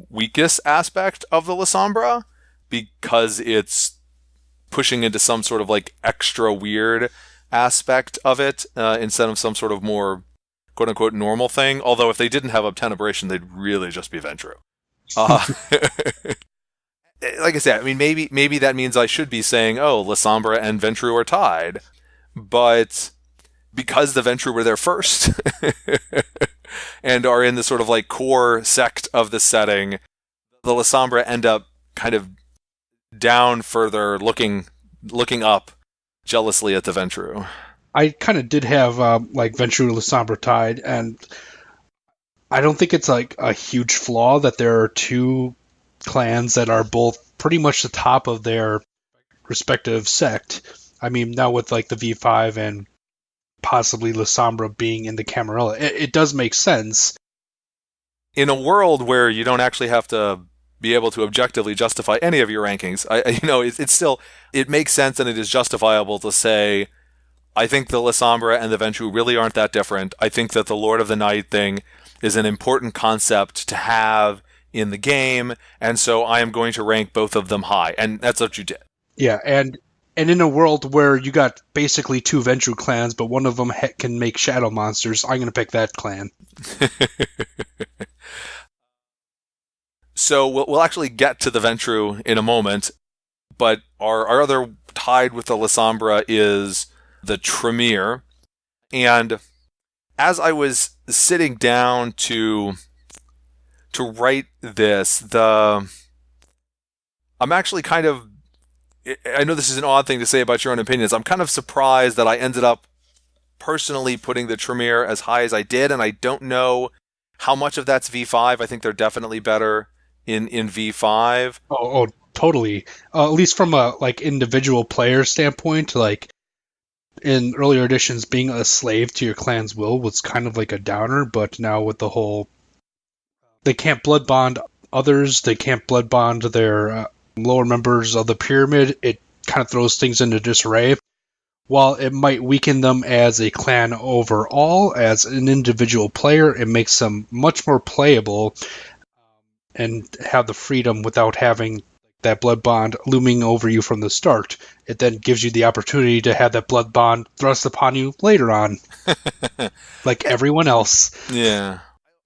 weakest aspect of the LASOMBRA because it's pushing into some sort of like extra weird aspect of it instead of some sort of more quote-unquote normal thing. Although if they didn't have obtenebration, they'd really just be Ventru. Like I said, I mean, maybe that means I should be saying, oh, LASOMBRA and Ventru are tied. But because the Ventru were there first and are in the sort of like core sect of the setting, the LASOMBRA end up kind of down further, looking up jealously at the Ventru. I kind of did have like Ventru and LASOMBRA tied, and I don't think it's like a huge flaw that there are 2 clans that are both pretty much the top of their respective sect. I mean, now with like the V5 and possibly LASOMBRA being in the Camarilla, it does make sense. In a world where you don't actually have to be able to objectively justify any of your rankings, it's still, it makes sense and it is justifiable to say, I think the LASOMBRA and the Ventrue really aren't that different. I think that the Lord of the Night thing is an important concept to have in the game, and so I am going to rank both of them high, and that's what you did. Yeah, and in a world where you got basically two Ventrue clans, but one of them can make shadow monsters, I'm going to pick that clan. So we'll actually get to the Ventrue in a moment, but our other tied with the LASOMBRA is the Tremere. And as I was sitting down to write this, I'm actually kind of, I know this is an odd thing to say about your own opinions, I'm kind of surprised that I ended up personally putting the Tremere as high as I did, and I don't know how much of that's V5. I think they're definitely better in V5. Oh, totally. At least from a like individual player standpoint, like in earlier editions, being a slave to your clan's will was kind of like a downer, but now with the whole, they can't blood bond others, they can't blood bond their lower members of the pyramid, it kind of throws things into disarray. While it might weaken them as a clan overall, as an individual player, it makes them much more playable and have the freedom without having that blood bond looming over you from the start. It then gives you the opportunity to have that blood bond thrust upon you later on, like everyone else. Yeah.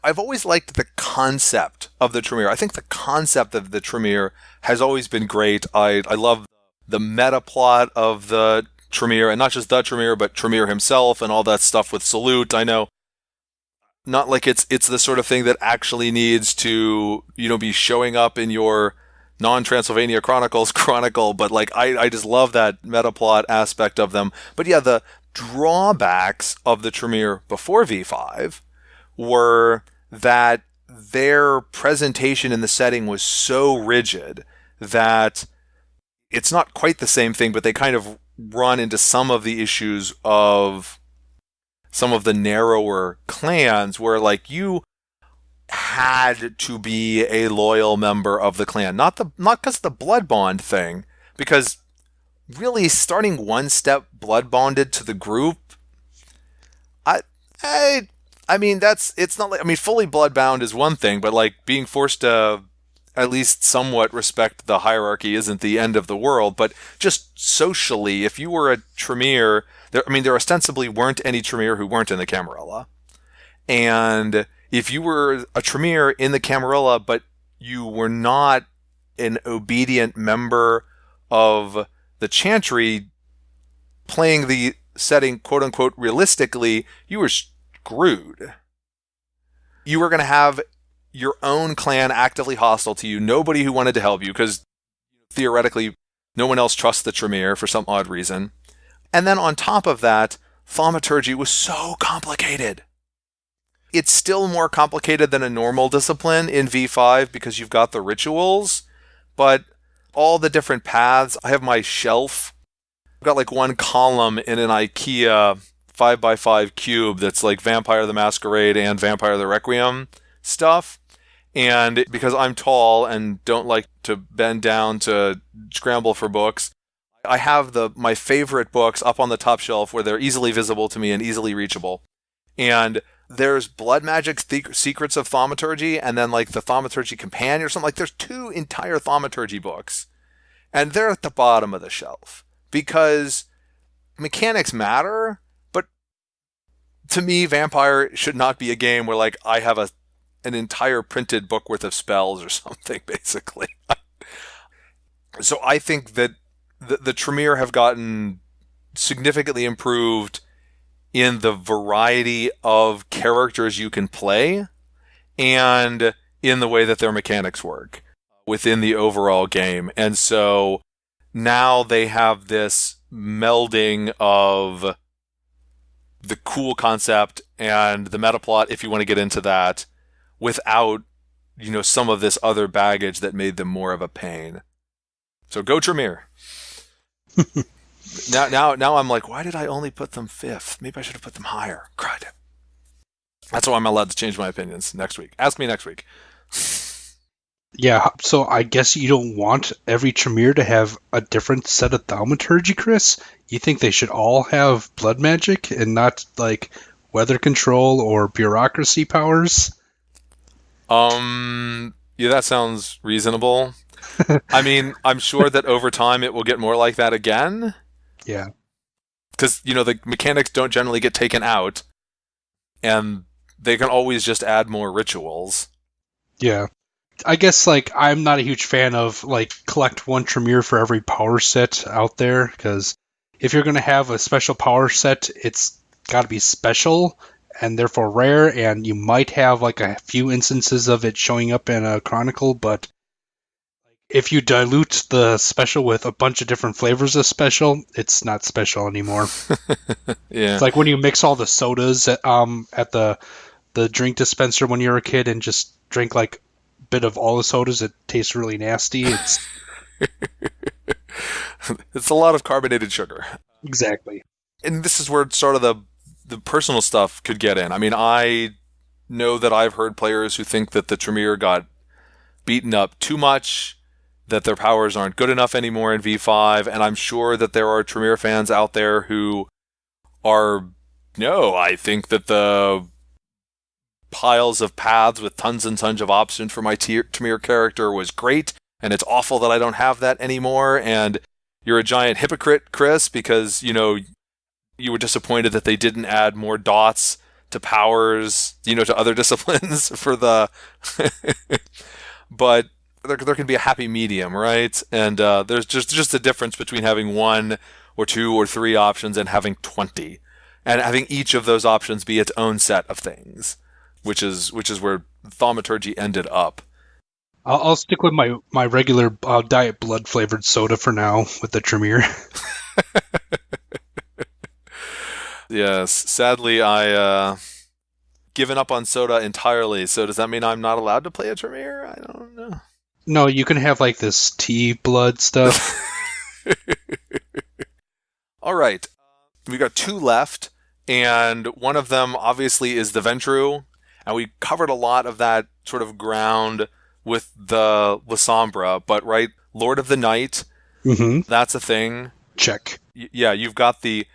I've always liked the concept of the Tremere. I think the concept of the Tremere has always been great. I love the meta plot of the Tremere, and not just the Tremere, but Tremere himself and all that stuff with Salute. I know, not like it's the sort of thing that actually needs to, be showing up in your non-Transylvania Chronicles chronicle, but like I just love that meta plot aspect of them. But yeah, the drawbacks of the Tremere before V5 were that their presentation in the setting was so rigid that it's not quite the same thing, but they kind of run into some of the issues of some of the narrower clans where like you had to be a loyal member of the clan, not because the blood bond thing, because really starting one step blood bonded to the group, I mean, it's not like, I mean, fully bloodbound is one thing, but like being forced to at least somewhat respect the hierarchy isn't the end of the world. But just socially, if you were a Tremere, there ostensibly weren't any Tremere who weren't in the Camarilla. And if you were a Tremere in the Camarilla, but you were not an obedient member of the Chantry, playing the setting quote-unquote realistically, you were screwed. You were going to have your own clan actively hostile to you, nobody who wanted to help you, because theoretically no one else trusts the Tremere for some odd reason. And then on top of that, thaumaturgy was so complicated. It's still more complicated than a normal discipline in V5 because you've got the rituals, but all the different paths. I have my shelf. I've got like one column in an IKEA 5x5 cube that's like Vampire the Masquerade and Vampire the Requiem stuff. And because I'm tall and don't like to bend down to scramble for books, I have my favorite books up on the top shelf where they're easily visible to me and easily reachable. And there's Blood Magic Secrets of Thaumaturgy, and then like the Thaumaturgy Companion or something. Like there's 2 entire thaumaturgy books, and they're at the bottom of the shelf because mechanics matter. But to me, Vampire should not be a game where like I have an entire printed book worth of spells or something, basically. So I think that the Tremere have gotten significantly improved in the variety of characters you can play and in the way that their mechanics work within the overall game. And so now they have this melding of the cool concept and the meta plot, if you want to get into that, without, some of this other baggage that made them more of a pain. So go Tremere. Now I'm like, why did I only put them 5th? Maybe I should have put them higher. Crud. That's why I'm allowed to change my opinions next week. Ask me next week. Yeah, so I guess you don't want every Tremere to have a different set of thaumaturgy, Chris? You think they should all have blood magic and not, like, weather control or bureaucracy powers? Yeah, that sounds reasonable. I mean, I'm sure that over time it will get more like that again. Yeah. Because, the mechanics don't generally get taken out, and they can always just add more rituals. Yeah. I guess, like, I'm not a huge fan of, like, collect one Tremere for every power set out there, because if you're going to have a special power set, it's got to be special and therefore rare, and you might have, like, a few instances of it showing up in a Chronicle, but if you dilute the special with a bunch of different flavors of special, it's not special anymore. Yeah. It's like when you mix all the sodas at the drink dispenser when you're a kid and just drink, like, bit of all the sodas, it tastes really nasty. It's a lot of carbonated sugar. Exactly. And this is where sort of the personal stuff could get in. I mean, I know that I've heard players who think that the Tremere got beaten up too much, that their powers aren't good enough anymore in V5, and I'm sure that there are Tremere fans out there who are, no, I think that the piles of paths with tons and tons of options for my Tremere character was great, and it's awful that I don't have that anymore, and you're a giant hypocrite, Chris, because, you were disappointed that they didn't add more dots to powers, to other disciplines for the... But there can be a happy medium, right? And there's just a difference between having 1 or 2 or 3 options and having 20. And having each of those options be its own set of things. Which is where thaumaturgy ended up. I'll stick with my regular diet blood flavored soda for now with the Tremere. Yes, sadly I given up on soda entirely. So does that mean I'm not allowed to play a Tremere? I don't know. No, you can have, like, this tea blood stuff. All right, we got 2 left, and one of them obviously is the Ventru. And we covered a lot of that sort of ground with the LASOMBRA, but right, Lord of the Night, that's a thing. Check. Yeah, you've got the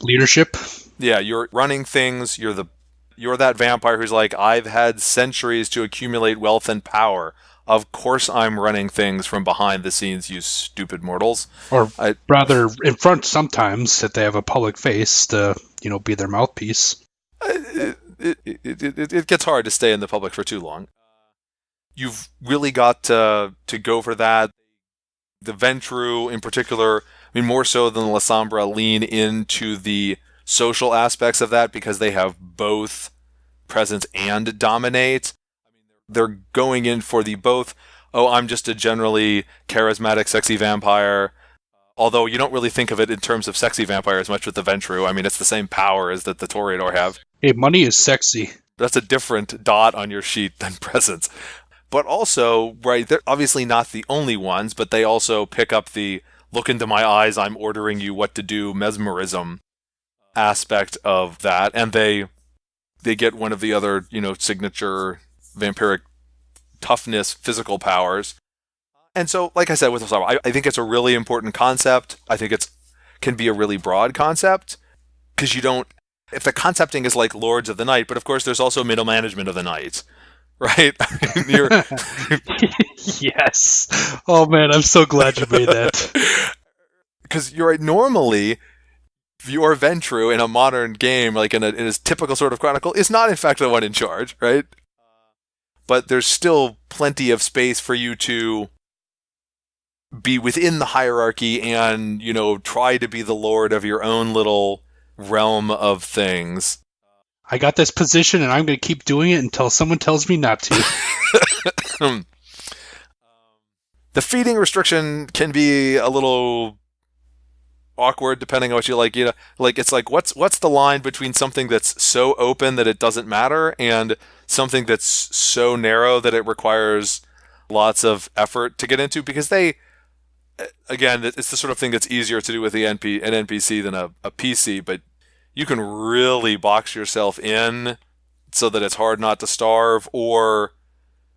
leadership. Yeah, you're running things. You're that vampire who's like, I've had centuries to accumulate wealth and power. Of course I'm running things from behind the scenes, you stupid mortals. Or rather, in front sometimes, that they have a public face to, be their mouthpiece. It gets hard to stay in the public for too long. You've really got to go for that. The Ventru, in particular, I mean, more so than the LASOMBRA, lean into the social aspects of that because they have both presence and dominate. They're going in for the both, I'm just a generally charismatic, sexy vampire. Although you don't really think of it in terms of sexy vampire as much with the Ventru. I mean, it's the same power as that the Toreador have. Hey, money is sexy. That's a different dot on your sheet than presence. But also, right, they're obviously not the only ones, but they also pick up the look into my eyes, I'm ordering you what to do mesmerism aspect of that. And they get one of the other, signature vampiric toughness physical powers. And so, like I said with LASOMBRA, I think it's a really important concept. I think can be a really broad concept because if the concepting is like Lords of the Night, but of course there's also middle management of the night, right? Yes. Oh man, I'm so glad you made that. Because you're right, normally your Ventru in a modern game, like in a typical sort of Chronicle, is not in fact the one in charge, right? But there's still plenty of space for you to be within the hierarchy and, try to be the lord of your own little realm of things. I got this position and I'm going to keep doing it until someone tells me not to. The feeding restriction can be a little awkward depending on what you like. Like it's like what's the line between something that's so open that it doesn't matter and something that's so narrow that it requires lots of effort to get into? Because again, it's the sort of thing that's easier to do with an NPC than a PC, but you can really box yourself in so that it's hard not to starve. Or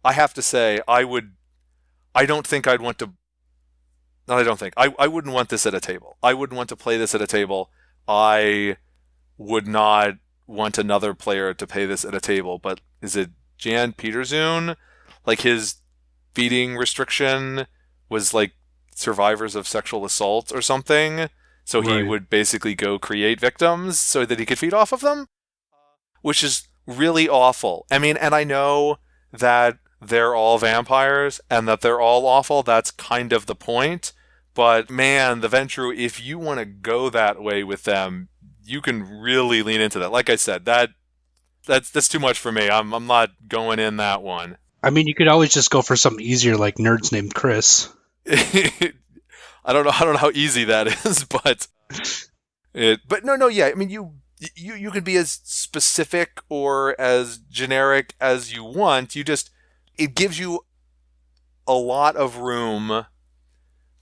I have to say, I don't think I'd want to. No, I don't think. I wouldn't want this at a table. I wouldn't want to play this at a table. I would not want another player to play this at a table. But is it Jan Peterzoon? Like, his feeding restriction was like survivors of sexual assault or something. So he Right. would basically go create victims so that he could feed off of them, which is really awful. I mean, and I know that they're all vampires and that they're all awful. That's kind of the point. But man, the Ventru, if you want to go that way with them, you can really lean into that. Like I said, that's too much for me. I'm not going in that one. I mean, you could always just go for something easier like Nerds Named Chris. I don't know how easy that is, but no, yeah. I mean, you can be as specific or as generic as you want. It gives you a lot of room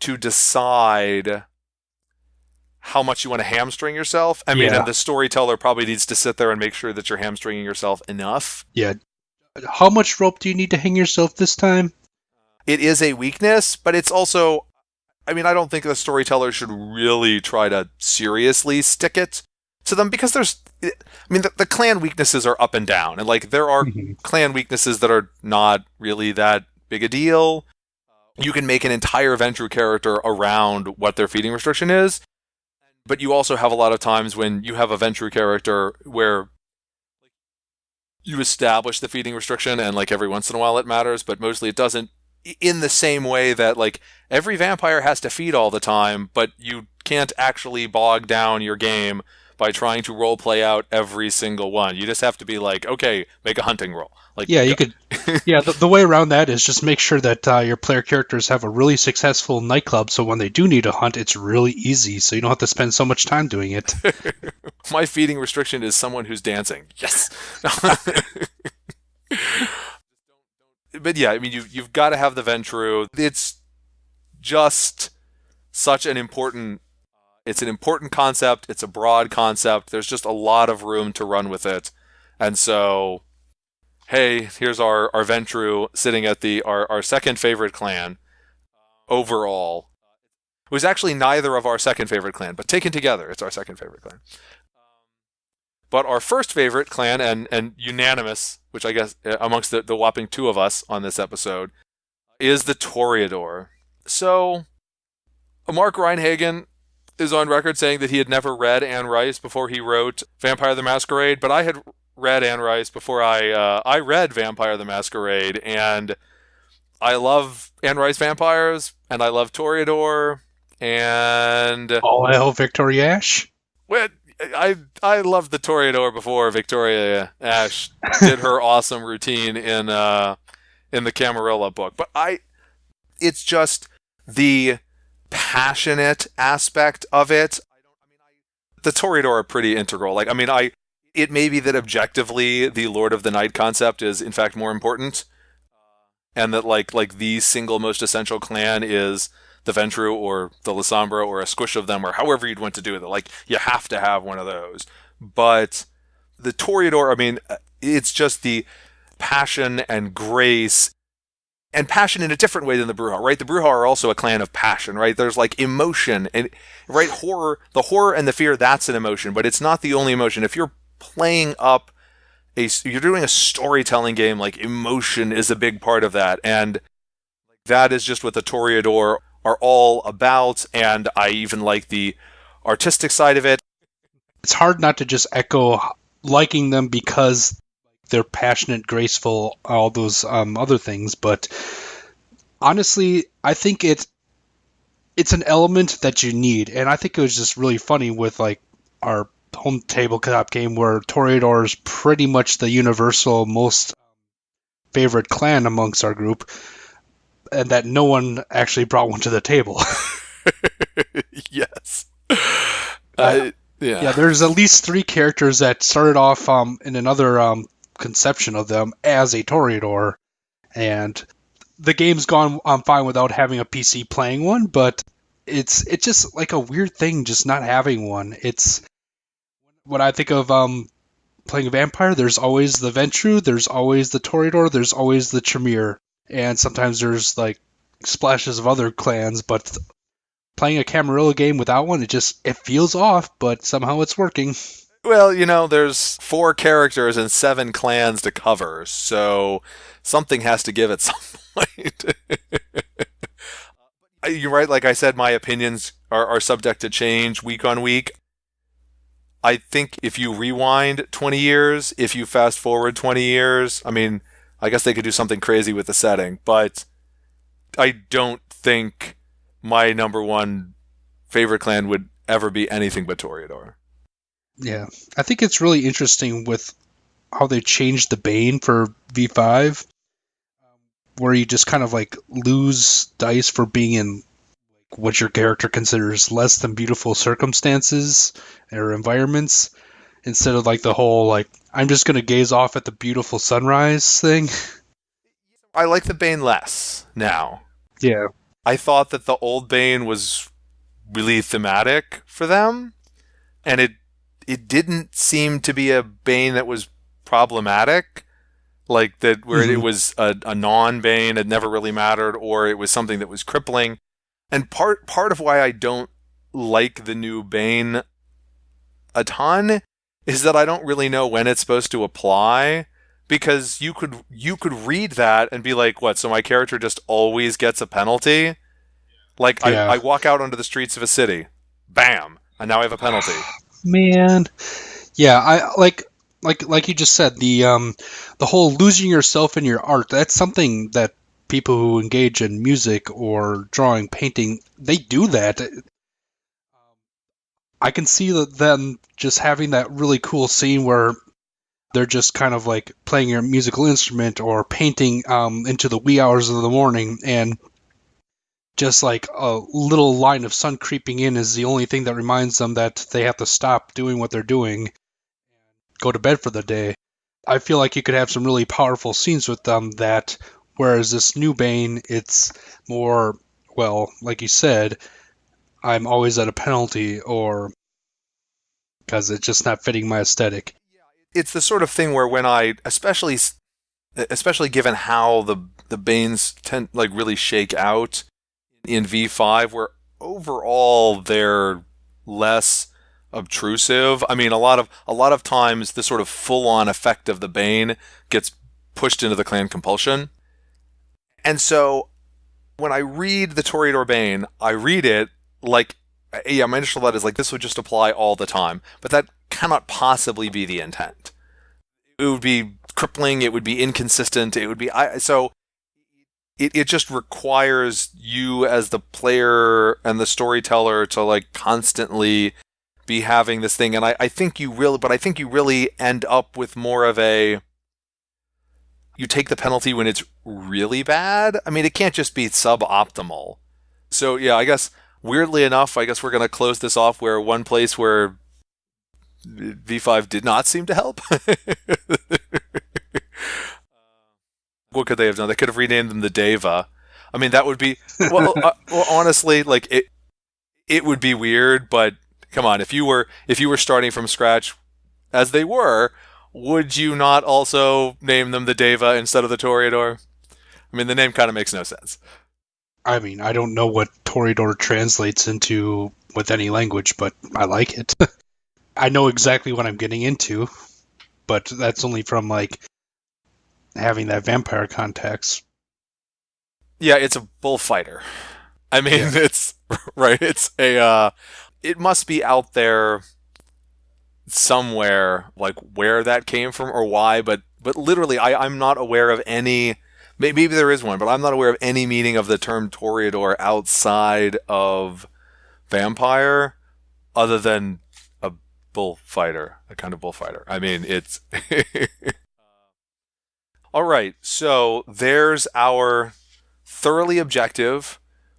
to decide how much you want to hamstring yourself. I mean, Yeah. and the storyteller probably needs to sit there and make sure that you're hamstringing yourself enough. Yeah. How much rope do you need to hang yourself this time? It is a weakness, but it's also, I mean, I don't think the storyteller should really try to seriously stick it to them, because the clan weaknesses are up and down, and like there are clan weaknesses that are not really that big a deal. You can make an entire Ventru character around what their feeding restriction is, but you also have a lot of times when you have a Ventru character where you establish the feeding restriction, and like every once in a while it matters, but mostly it doesn't, in the same way that like every vampire has to feed all the time, but you can't actually bog down your game by trying to role play out every single one. You just have to be like, okay, make a hunting roll. Like, Yeah, you could. Yeah, the way around that is just make sure that your player characters have a really successful nightclub, so when they do need a hunt, it's really easy, so you don't have to spend so much time doing it. My feeding restriction is someone who's dancing. Yes. But yeah, I mean, you've got to have the Ventru. It's just such an important. It's an important concept. It's a broad concept. There's just a lot of room to run with it, and so, hey, here's our Ventru sitting at our second favorite clan overall. It was actually neither of our second favorite clan, but taken together, it's our second favorite clan. But our first favorite clan, and unanimous, which I guess amongst the whopping two of us on this episode, is the Toreador. So, Mark Reinhagen is on record saying that he had never read Anne Rice before he wrote Vampire the Masquerade, but I had read Anne Rice before I read Vampire the Masquerade, and I love Anne Rice vampires, and I love Toreador, and All hail Victoria Ash. well, I loved the Toreador before Victoria Ash did her awesome routine in the Camarilla book. But it's just the passionate aspect of it. The Toreador are pretty integral. Like, I mean, it may be that objectively the Lord of the Night concept is in fact more important, and that like the single most essential clan is the Ventru or the LASOMBRA or a squish of them, or however you'd want to do it. Like, you have to have one of those. But the Toreador, I mean, it's just the passion and grace, and passion in a different way than the Brujah, right? The Brujah are also a clan of passion, right? There's like emotion, and right, the horror and the fear, that's an emotion, but it's not the only emotion. If you're playing up you're doing a storytelling game, like, emotion is a big part of that, and that is just what the Toreador are all about, and I even like the artistic side of it. It's hard not to just echo liking them because they're passionate, graceful, all those other things, but honestly, I think it's an element that you need, and I think it was just really funny with like our home tabletop game where Toreador is pretty much the universal most favorite clan amongst our group, and that no one actually brought one to the table. Yes. Yeah, there's at least 3 characters that started off in another conception of them as a Toreador, and the game's gone fine without having a PC playing one, but it's just like a weird thing just not having one. It's when I think of playing a vampire, there's always the Ventru, there's always the Toreador, there's always the Tremere, and sometimes there's like splashes of other clans, but playing a Camarilla game without one, it feels off, but somehow it's working. Well, there's 4 characters and 7 clans to cover, so something has to give at some point. You're right, like I said, my opinions are subject to change week on week. I think if you rewind 20 years, if you fast forward 20 years, I mean, I guess they could do something crazy with the setting, but I don't think my number one favorite clan would ever be anything but Toreador. Yeah, I think it's really interesting with how they changed the Bane for V5, where you just kind of like lose dice for being in what your character considers less than beautiful circumstances or environments, instead of like the whole like I'm just gonna gaze off at the beautiful sunrise thing. I like the Bane less now. Yeah. I thought that the old Bane was really thematic for them, and it didn't seem to be a Bane that was problematic, like that where it was a non-Bane, it never really mattered, or it was something that was crippling. And part of why I don't like the new Bane a ton is that I don't really know when it's supposed to apply, because you could read that and be like, what, so my character just always gets a penalty? Like, Yeah. I walk out onto the streets of a city, bam, and now I have a penalty. Man. Yeah, I like you just said, the whole losing yourself in your art, that's something that people who engage in music or drawing, painting, they do that. I can see them just having that really cool scene where they're just kind of like playing a musical instrument or painting into the wee hours of the morning, and just like a little line of sun creeping in is the only thing that reminds them that they have to stop doing what they're doing, go to bed for the day. I feel like you could have some really powerful scenes with them that, whereas this new Bane, it's more, well, like you said, I'm always at a penalty, or because it's just not fitting my aesthetic. It's the sort of thing where when I, especially given how the Banes tend like really shake out in V5, where overall they're less obtrusive. I mean, a lot of times the sort of full-on effect of the Bane gets pushed into the clan compulsion. And so when I read the Toreador Bane, I read it like, yeah, my initial thought is like, this would just apply all the time. But that cannot possibly be the intent. It would be crippling, it would be inconsistent, it would be... It just requires you as the player and the storyteller to like constantly be having this thing. And I think you really end up with more of a... You take the penalty when it's really bad. I mean, it can't just be suboptimal. So yeah, I guess... Weirdly enough, I guess we're going to close this off where one place where V5 did not seem to help. What could they have done? They could have renamed them the Deva. I mean, that would be... Well, honestly, like, it would be weird, but come on, if you were starting from scratch, as they were, would you not also name them the Deva instead of the Toreador? I mean, the name kind of makes no sense. I mean, I don't know what Toreador translates into with any language, but I like it. I know exactly what I'm getting into, but that's only from, like, having that vampire context. Yeah, it's a bullfighter. I mean, yeah. It's... Right, it's a... it must be out there somewhere, like, where that came from or why, but literally, I'm not aware of any... Maybe there is one, but I'm not aware of any meaning of the term Toreador outside of vampire, other than a bullfighter, a kind of bullfighter. I mean, it's... All right, so there's our thoroughly objective,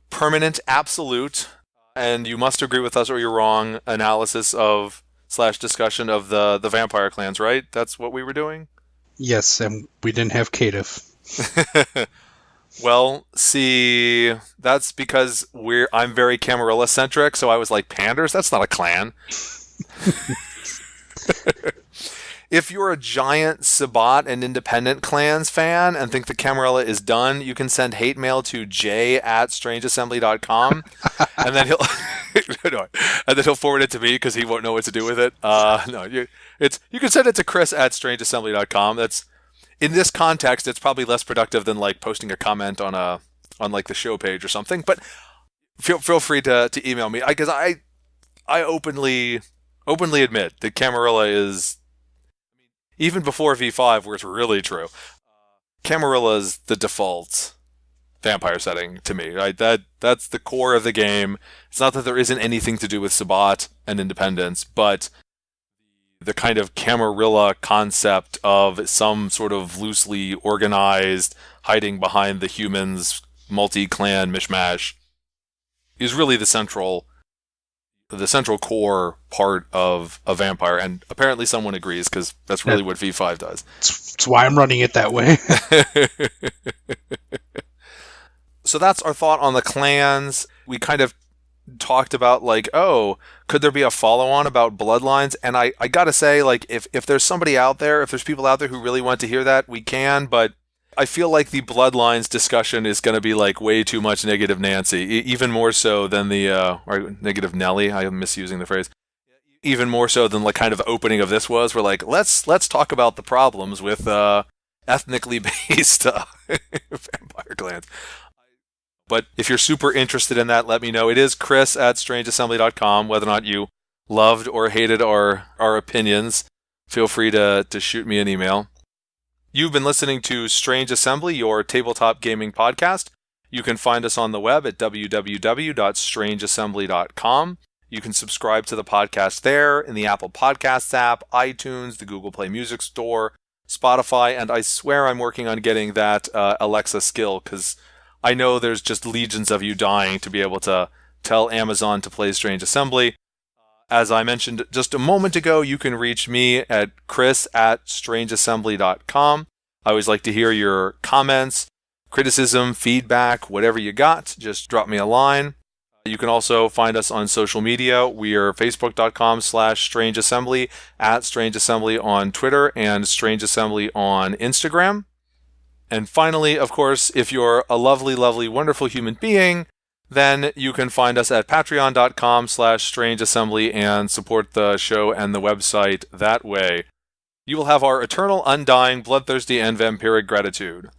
permanent, absolute, and you must agree with us or you're wrong, analysis of / discussion of the vampire clans, right? That's what we were doing? Yes, and we didn't have Caitiff. Well, see, that's because I'm very Camarilla centric, so I was like, Panders? That's not a clan. If you're a giant Sabat and Independent Clans fan and think the Camarilla is done, you can send hate mail to j@strangeassembly.com, and then he'll no, and then he'll forward it to me because he won't know what to do with it. No, you can send it to chris@strangeassembly.com. That's in this context, it's probably less productive than like posting a comment on like the show page or something. But feel free to email me because I openly admit that Camarilla is, even before V5, where it's really true, Camarilla is the default vampire setting to me. Right? That's the core of the game. It's not that there isn't anything to do with Sabat and Independence, but the kind of Camarilla concept of some sort of loosely organized, hiding behind the humans, multi-clan mishmash is really the central core part of a vampire, and apparently someone agrees because that's really what V5 does. That's why I'm running it that way. So that's our thought on the clans. We kind of talked about like, oh, could there be a follow-on about bloodlines? And I gotta say, like, if there's somebody out there, if there's people out there who really want to hear that, we can, but I feel like the bloodlines discussion is going to be like way too much negative Nancy, even more so than the or negative Nelly. I'm misusing the phrase. Even more so than like kind of the opening of this was. We're like, let's talk about the problems with ethnically based vampire clans. But if you're super interested in that, let me know. It is chris@strangeassembly.com. Whether or not you loved or hated our opinions, feel free to shoot me an email. You've been listening to Strange Assembly, your tabletop gaming podcast. You can find us on the web at www.strangeassembly.com. You can subscribe to the podcast there in the Apple Podcasts app, iTunes, the Google Play Music Store, Spotify, and I swear I'm working on getting that Alexa skill because I know there's just legions of you dying to be able to tell Amazon to play Strange Assembly. As I mentioned just a moment ago, you can reach me at chris@strangeassembly.com. I always like to hear your comments, criticism, feedback, whatever you got. Just drop me a line. You can also find us on social media. We are facebook.com/strangeassembly, @strangeassembly on Twitter, and strangeassembly on Instagram. And finally, of course, if you're a lovely, lovely, wonderful human being, then you can find us at patreon.com/strangeassembly and support the show and the website that way. You will have our eternal, undying, bloodthirsty, and vampiric gratitude.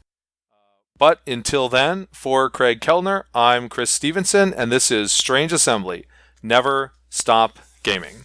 But until then, for Craig Kellner, I'm Chris Stevenson, and this is Strange Assembly. Never stop gaming.